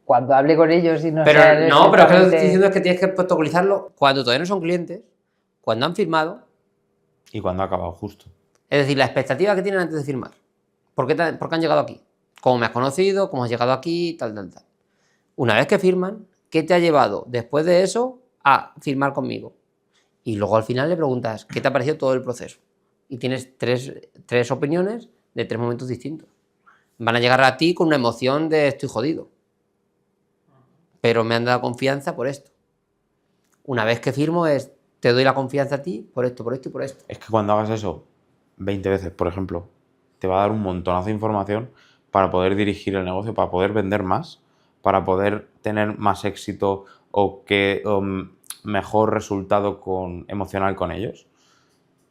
Cuando hable con ellos y no Pero sea no, pero es que lo que estoy exactamente- diciendo es que tienes que protocolizarlo cuando todavía no son clientes, cuando han firmado, ¿Y cuándo ha acabado justo? es decir, la expectativa que tienen antes de firmar. ¿Por qué han llegado aquí? ¿Cómo me has conocido? ¿Cómo has llegado aquí? Tal, tal, tal. Una vez que firman, ¿qué te ha llevado después de eso a firmar conmigo? Y luego al final le preguntas, ¿qué te ha parecido todo el proceso? Y tienes tres opiniones de 3 momentos distintos. Van a llegar a ti con una emoción de estoy jodido. Pero me han dado confianza por esto. Una vez que firmo te doy la confianza a ti por esto, por esto y por esto. Es que cuando hagas eso 20 veces, por ejemplo, te va a dar un montonazo de información para poder dirigir el negocio, para poder vender más, para poder tener más éxito o mejor resultado emocional con ellos.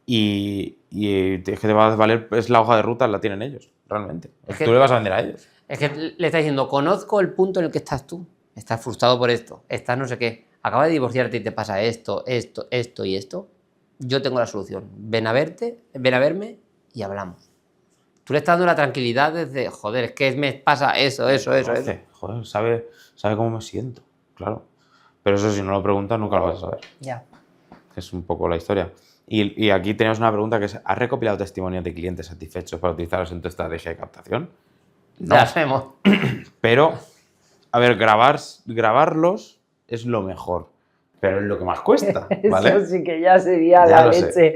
Y es que te va a valer, es la hoja de ruta, la tienen ellos, realmente. Es que- Tú le vas a vender a ellos. Es que le estás diciendo, conozco el punto en el que estás tú. Estás frustrado por esto, estás no sé qué. Acabas de divorciarte y te pasa esto, esto, esto y esto. Yo tengo la solución. Ven a verme y hablamos. Tú le estás dando la tranquilidad desde, joder, es que me pasa eso. Joder, sabe cómo me siento, claro. Pero eso si no lo preguntas nunca lo vas a saber. Ya. Es un poco la historia. Y aquí tenemos una pregunta que es, ¿has recopilado testimonios de clientes satisfechos para utilizarlos en tu estrategia de captación? No. Ya sabemos. Pero, a ver, grabarlos es lo mejor, pero es lo que más cuesta, ¿vale? Eso sí que ya sería Ya la lo sé. leche.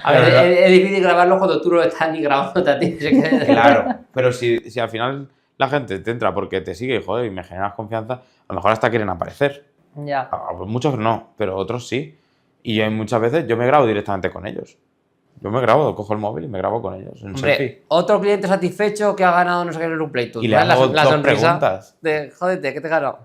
A ver, Pero no- es difícil grabarlo cuando tú no estás ni grabándote a ti. Claro, pero si al final la gente te entra porque te sigue y, joder, y me generas confianza, a lo mejor hasta quieren aparecer. Ya. Muchos no, pero otros sí. Y muchas veces yo me grabo directamente con ellos. Yo me grabo, cojo el móvil y me grabo con ellos. En selfie. Hombre, otro cliente satisfecho que ha ganado no sé qué en un Playtooth. Y le ¿Sabes? hago dos preguntas. De, jódete, ¿qué te he ganado?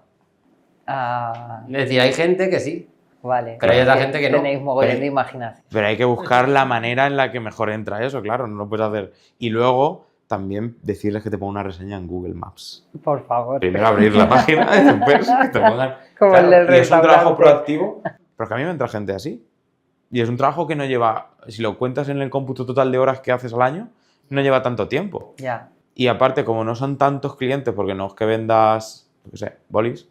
Ah, Es decir, hay gente que sí. vale. Pero hay otra Que gente que no. Tenéis mogollón Pero- de imaginación. Pero hay que buscar la manera en la que mejor entra eso, claro, no lo puedes hacer. Y luego también decirles que te pongan una reseña en Google Maps. Por favor. Primero abrir la página y después que te pongan... Como Claro, el del y es un trabajo restaurante. proactivo, porque a mí me entra gente así. Y es un trabajo que no lleva, si lo cuentas en el cómputo total de horas que haces al año, no lleva tanto tiempo. Ya. Y aparte, como no son tantos clientes, porque no es que vendas, yo qué sé, bolis,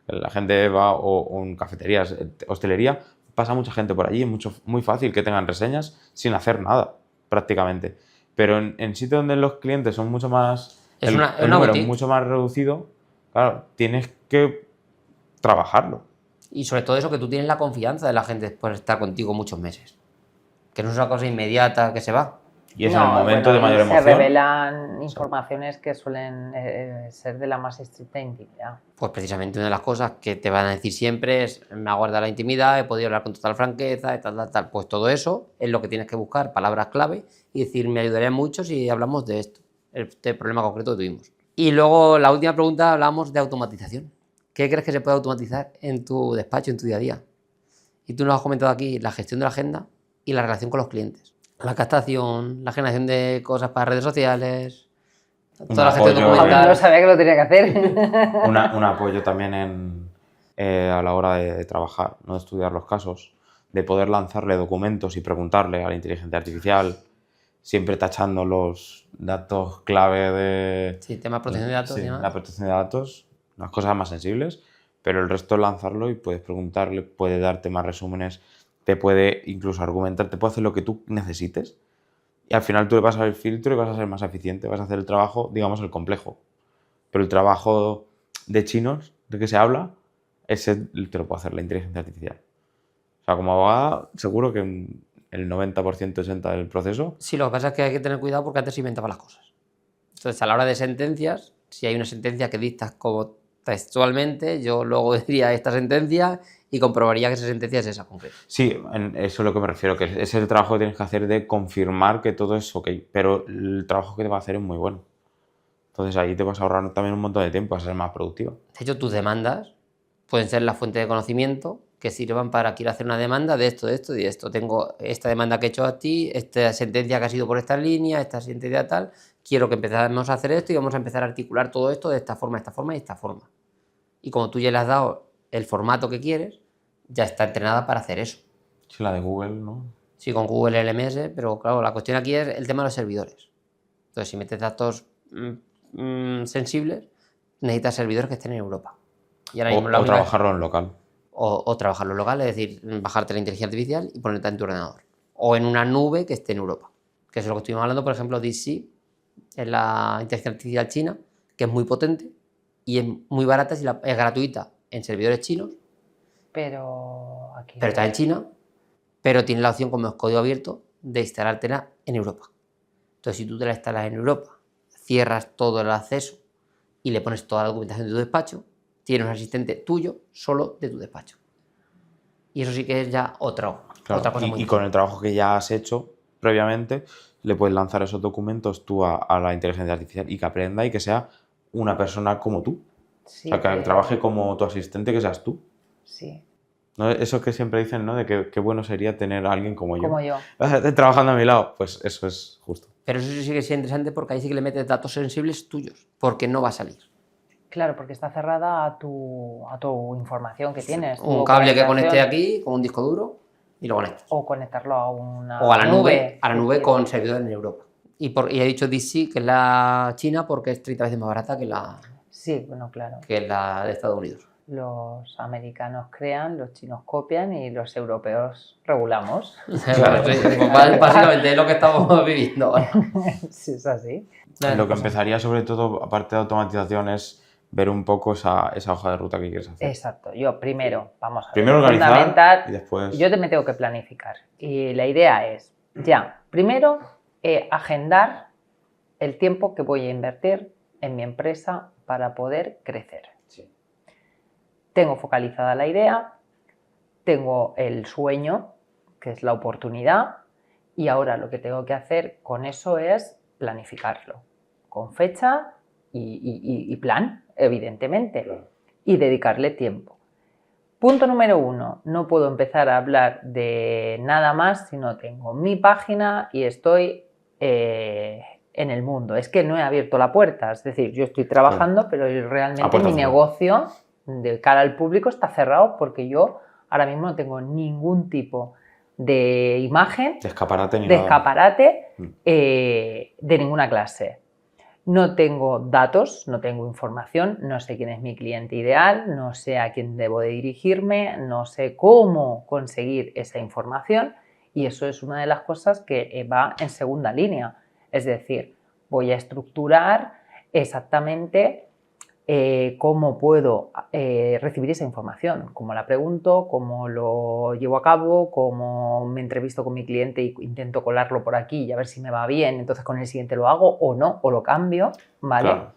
la gente va o en cafeterías, hostelería, pasa mucha gente por allí, es muy fácil que tengan reseñas sin hacer nada, prácticamente. Pero en sitios donde los clientes son mucho más... Es el una número es boutique. mucho más reducido, claro, tienes que trabajarlo. Y sobre todo eso, que tú tienes la confianza de la gente después de estar contigo muchos meses. Que no es una cosa inmediata que se va. Y es No, en el momento bueno, de mayor y emoción. Se revelan informaciones que suelen ser de la más estricta intimidad. Pues precisamente una de las cosas que te van a decir siempre es, me ha guardado la intimidad, he podido hablar con total franqueza, tal, tal, tal. Pues todo eso es lo que tienes que buscar, palabras clave, y decir, me ayudaría mucho si hablamos de esto, este problema concreto que tuvimos. Y luego, la última pregunta, hablamos de automatización. ¿Qué crees que se puede automatizar en tu despacho, en tu día a día? Y tú nos has comentado aquí la gestión de la agenda y la relación con los clientes. La captación, la generación de cosas para redes sociales, toda la gestión apoyo, documental. No sabía que lo tenía que hacer. Un apoyo también a la hora de trabajar, ¿no? De estudiar los casos, de poder lanzarle documentos y preguntarle a la inteligencia artificial, siempre tachando los datos clave de... Sí, tema de protección de datos Sí, y demás. la protección de datos, las cosas más sensibles, pero el resto lanzarlo y puedes preguntarle, puede darte más resúmenes, te puede incluso argumentar, te puede hacer lo que tú necesites y al final tú le vas a ver el filtro y vas a ser más eficiente, vas a hacer el trabajo, digamos, el complejo. Pero el trabajo de chinos, de que se habla, ese te lo puede hacer la inteligencia artificial. O sea, como abogada, seguro que el 90%, 80% del proceso... Sí, lo que pasa es que hay que tener cuidado porque antes se inventaban las cosas. Entonces, a la hora de sentencias, si hay una sentencia que dictas como textualmente, yo luego diría esta sentencia y comprobaría que esa sentencia es esa concreta. Sí, eso es lo que me refiero, que ese es el trabajo que tienes que hacer de confirmar que todo es ok, pero el trabajo que te va a hacer es muy bueno. Entonces ahí te vas a ahorrar también un montón de tiempo, vas a ser más productiva. De hecho, tus demandas pueden ser la fuente de conocimiento que sirvan para quiero hacer una demanda de esto, de esto y de esto. Tengo esta demanda que he hecho a ti, esta sentencia que ha sido por esta línea, esta sentencia tal. Quiero que empezamos a hacer esto y vamos a empezar a articular todo esto de esta forma, esta forma y esta forma. Y como tú ya le has dado el formato que quieres, ya está entrenada para hacer eso. Sí, la de Google, ¿no? Sí, con Google LMS, pero claro, la cuestión aquí es el tema de los servidores. Entonces, si metes datos sensibles, necesitas servidores que estén en Europa. Y ahora mismo O trabajarlo en local. O trabajarlo local, es decir, bajarte la inteligencia artificial y ponerte en tu ordenador. O en una nube que esté en Europa. Que es lo que estuvimos hablando, por ejemplo, DeepSeek, es la inteligencia artificial china, que es muy potente y es muy barata, es gratuita en servidores chinos, Pero aquí... pero está en China, pero tiene la opción, como es código abierto, de instalártela en Europa. Entonces, si tú te la instalas en Europa, cierras todo el acceso y le pones toda la documentación de tu despacho, tienes un asistente tuyo solo de tu despacho. Y eso sí que es ya otra cosa muy y con el trabajo que ya has hecho previamente, le puedes lanzar esos documentos tú a la inteligencia artificial y que aprenda y que sea una persona como tú. Sí, o sea, que trabaje como tu asistente, que seas tú. Sí. ¿No? Eso que siempre dicen, ¿no? De que qué bueno sería tener a alguien como yo. Como yo. Trabajando a mi lado, pues eso es justo. Pero eso sí que es interesante porque ahí sí que le metes datos sensibles tuyos, porque no va a salir. Claro, porque está cerrada a tu información que tienes. Un cable que conecte aquí con un disco duro y lo conectas. O conectarlo a una O a la nube que con servidores en Europa. Y he dicho DeepSeek, que es la China, porque es 30 veces más barata que la de Estados Unidos. Los americanos crean, los chinos copian y los europeos regulamos. Claro, sí, pues básicamente es lo que estamos viviendo ahora. Sí, es así. Lo que empezaría sobre todo, aparte de automatización, es ver un poco esa hoja de ruta que quieres hacer. Exacto. Yo primero, vamos a ver, Primero organizar fundamental, y después... Yo me tengo que planificar. Y la idea es, primero, agendar el tiempo que voy a invertir en mi empresa para poder crecer. Sí. Tengo focalizada la idea, tengo el sueño, que es la oportunidad, y ahora lo que tengo que hacer con eso es planificarlo, con fecha y plan, evidentemente, Claro. y dedicarle tiempo. Punto número 1, no puedo empezar a hablar de nada más si no tengo mi página y estoy en el mundo. Es que no he abierto la puerta, es decir, yo estoy trabajando, pero realmente mi negocio de cara al público está cerrado porque yo ahora mismo no tengo ningún tipo de imagen, de escaparate, de ninguna clase. No tengo datos, no tengo información, no sé quién es mi cliente ideal, no sé a quién debo de dirigirme, no sé cómo conseguir esa información y eso es una de las cosas que va en segunda línea. Es decir, voy a estructurar exactamente cómo puedo recibir esa información, cómo la pregunto, cómo lo llevo a cabo, cómo me entrevisto con mi cliente y intento colarlo por aquí y a ver si me va bien, entonces con el siguiente lo hago o no, o lo cambio, ¿vale? Claro.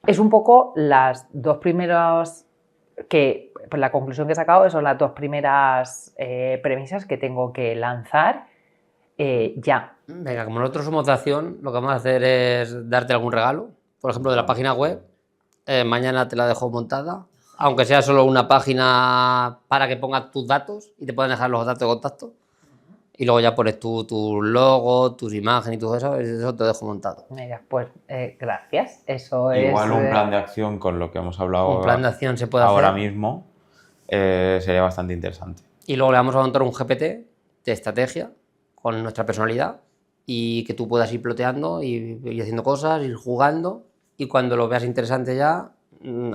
Es un poco las dos primeras, pues la conclusión que he sacado son las dos primeras premisas que tengo que lanzar ya. Venga, como nosotros somos de acción, lo que vamos a hacer es darte algún regalo, por ejemplo, de la página web. Mañana te la dejo montada, aunque sea solo una página para que pongas tus datos y te pueden dejar los datos de contacto. Y luego ya pones tu logo, tus imágenes y todo eso te dejo montado. Mira, pues gracias. Eso Igual es, un plan de acción con lo que hemos hablado un plan de acción se puede ahora hacer. mismo sería bastante interesante. Y luego le vamos a montar un GPT de estrategia con nuestra personalidad y que tú puedas ir ploteando y ir haciendo cosas, ir jugando y cuando lo veas interesante ya,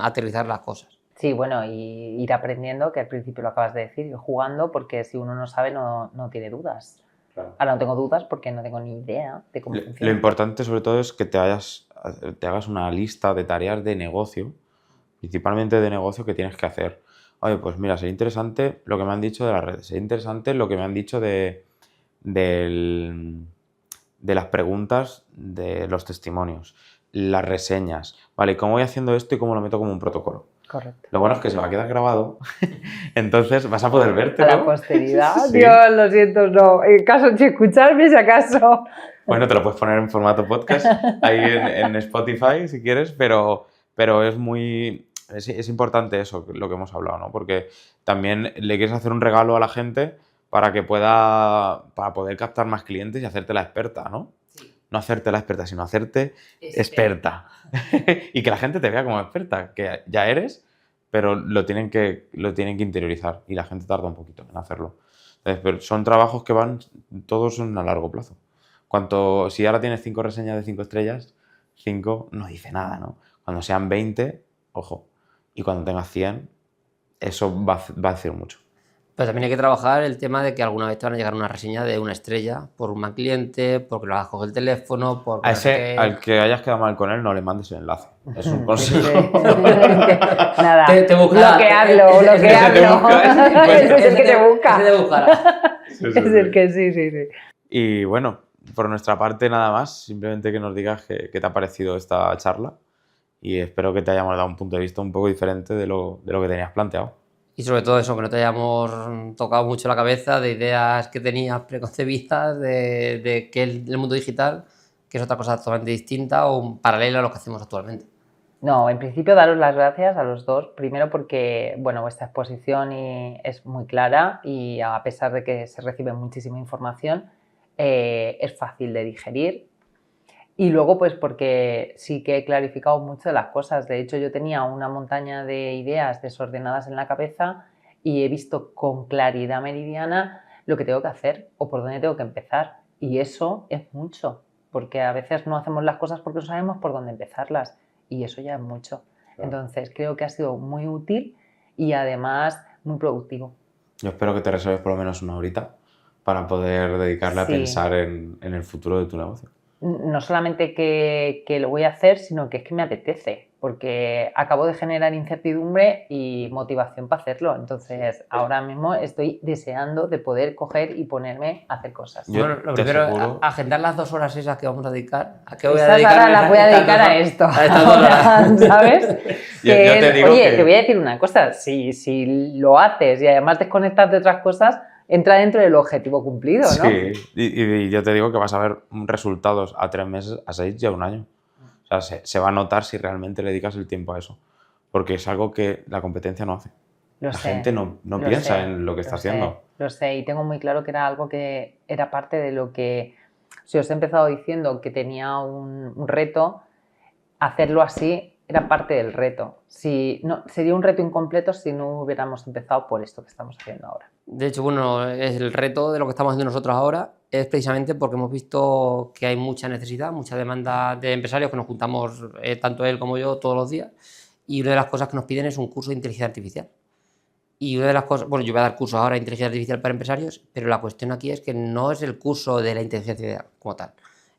aterrizar las cosas. Sí, bueno, y ir aprendiendo, que al principio lo acabas de decir, ir jugando, porque si uno no sabe no tiene dudas. Claro. Ahora no tengo dudas porque no tengo ni idea de cómo funciona. Lo importante sobre todo es que te hagas una lista de tareas de negocio, principalmente de negocio que tienes que hacer. Oye, pues mira, sería interesante lo que me han dicho de las redes, sería interesante lo que me han dicho de las preguntas de los testimonios, las reseñas, ¿vale? ¿Cómo voy haciendo esto y cómo lo meto como un protocolo? Correcto. Lo bueno es que se va a quedar grabado, entonces vas a poder verte. A la posteridad, Sí. Dios, lo siento, no. En caso de escucharme, si acaso. Bueno, te lo puedes poner en formato podcast ahí en Spotify si quieres, pero es muy... es importante eso, lo que hemos hablado, ¿no? Porque también le quieres hacer un regalo a la gente para poder captar más clientes y hacerte la experta, ¿no? Sí. No hacerte la experta, sino hacerte experta. Y que la gente te vea como experta, que ya eres, pero lo tienen que interiorizar y la gente tarda un poquito en hacerlo. Entonces, pero son trabajos que todos son a largo plazo. Si ahora tienes 5 reseñas de 5 estrellas, 5 no dice nada, ¿no? Cuando sean 20, ojo. Y cuando tengas 100, eso va a decir mucho. Pero también hay que trabajar el tema de que alguna vez te van a llegar una reseña de 1 estrella por un mal cliente, porque lo hagas con el teléfono, porque Al que hayas quedado mal con él, no le mandes el enlace. Es un consejo. Nada, te buscará. bloquearlo. Ese es el que te busca. Ese te buscará. Es el que sí. Y bueno, por nuestra parte nada más. Simplemente que nos digas qué te ha parecido esta charla y espero que te hayamos dado un punto de vista un poco diferente de lo que tenías planteado. Y sobre todo eso, que no te hayamos tocado mucho la cabeza de ideas que tenías preconcebidas de que el mundo digital, que es otra cosa totalmente distinta o paralela a lo que hacemos actualmente. No, en principio daros las gracias a los dos. Primero porque, bueno, vuestra exposición es muy clara y a pesar de que se recibe muchísima información, es fácil de digerir. Y luego, pues porque sí que he clarificado mucho de las cosas. De hecho, yo tenía una montaña de ideas desordenadas en la cabeza y he visto con claridad meridiana lo que tengo que hacer o por dónde tengo que empezar. Y eso es mucho, porque a veces no hacemos las cosas porque no sabemos por dónde empezarlas. Y eso ya es mucho. Claro. Entonces, creo que ha sido muy útil y además muy productivo. Yo espero que te reserves por lo menos 1 horita para poder dedicarle a pensar en el futuro de tu negocio. No solamente que lo voy a hacer, sino que es que me apetece, porque acabo de generar incertidumbre y motivación para hacerlo. Entonces, ahora mismo estoy deseando de poder coger y ponerme a hacer cosas. Bueno, lo primero es agendar las 2 horas esas que vamos a dedicar. ¿A qué voy a dedicar? Esas horas las voy a dedicar a esto. A estas 2 horas. ¿Sabes? yo te digo te voy a decir una cosa. Si lo haces y además desconectas de otras cosas, entra dentro del objetivo cumplido, ¿no? Sí, y yo te digo que vas a ver resultados a 3 meses, a 6 y a 1 año. O sea, se va a notar si realmente le dedicas el tiempo a eso. Porque es algo que la competencia no hace. La gente no piensa en lo que está haciendo. Lo sé, y tengo muy claro que era algo que era parte de lo que... Si os he empezado diciendo que tenía un reto, hacerlo así era parte del reto. Sería un reto incompleto si no hubiéramos empezado por esto que estamos haciendo ahora. De hecho, bueno, el reto de lo que estamos haciendo nosotros ahora es precisamente porque hemos visto que hay mucha necesidad, mucha demanda de empresarios que nos juntamos, tanto él como yo, todos los días, y una de las cosas que nos piden es un curso de inteligencia artificial. Y una de las cosas, bueno, yo voy a dar cursos ahora de inteligencia artificial para empresarios, pero la cuestión aquí es que no es el curso de la inteligencia artificial como tal,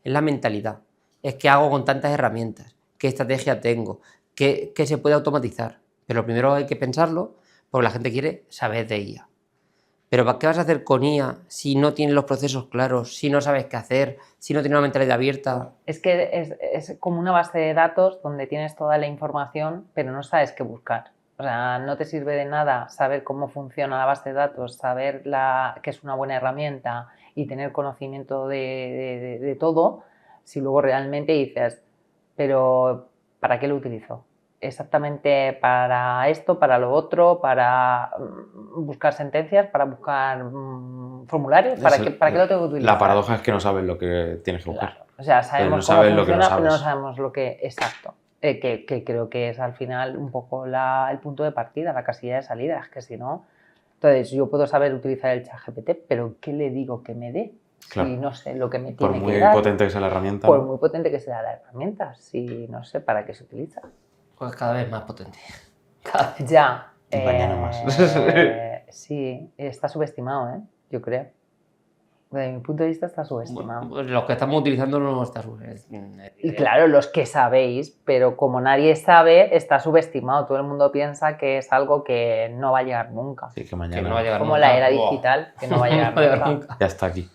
es la mentalidad, es qué hago con tantas herramientas, qué estrategia tengo, qué se puede automatizar. Pero primero hay que pensarlo porque la gente quiere saber de IA. Pero ¿qué vas a hacer con IA si no tienes los procesos claros, si no sabes qué hacer, si no tienes una mentalidad abierta? Es que es como una base de datos donde tienes toda la información, pero no sabes qué buscar. O sea, no te sirve de nada saber cómo funciona la base de datos, saber que es una buena herramienta y tener conocimiento de todo, si luego realmente dices, pero ¿para qué lo utilizo? Exactamente para esto, para lo otro, para buscar sentencias, para buscar formularios, ¿para qué lo tengo que utilizar? La paradoja es que no sabes lo que tienes que buscar. Claro. O sea, sabemos cómo funciona, pero no sabemos lo que... Exacto. Que creo que es al final un poco el punto de partida, la casilla de salida, es que si no... Entonces, yo puedo saber utilizar el ChatGPT, pero ¿qué le digo que me dé? Claro. Si no sé lo que me por tiene que dar. Por muy potente que sea la herramienta. Por muy potente que sea la herramienta, si no sé para qué se utiliza. Pues cada vez más potente. Ya. Mañana más. Sí, está subestimado, yo creo. Desde mi punto de vista está subestimado. Bueno, pues los que estamos utilizando no está subestimado. Y claro, los que sabéis, pero como nadie sabe, está subestimado. Todo el mundo piensa que es algo que no va a llegar nunca. Sí, que mañana. Que no va a llegar como nunca. La era digital, que no va a llegar nunca. Ya está aquí.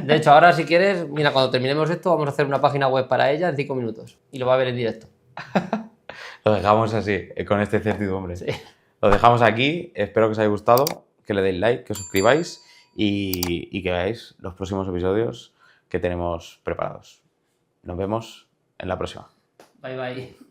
De hecho, ahora si quieres, mira, cuando terminemos esto, vamos a hacer una página web para ella en 5 minutos. Y lo va a ver en directo. Lo dejamos así, con esta incertidumbre. Sí. Lo dejamos aquí. Espero que os haya gustado, que le deis like, que os suscribáis y que veáis los próximos episodios que tenemos preparados. Nos vemos en la próxima. Bye, bye.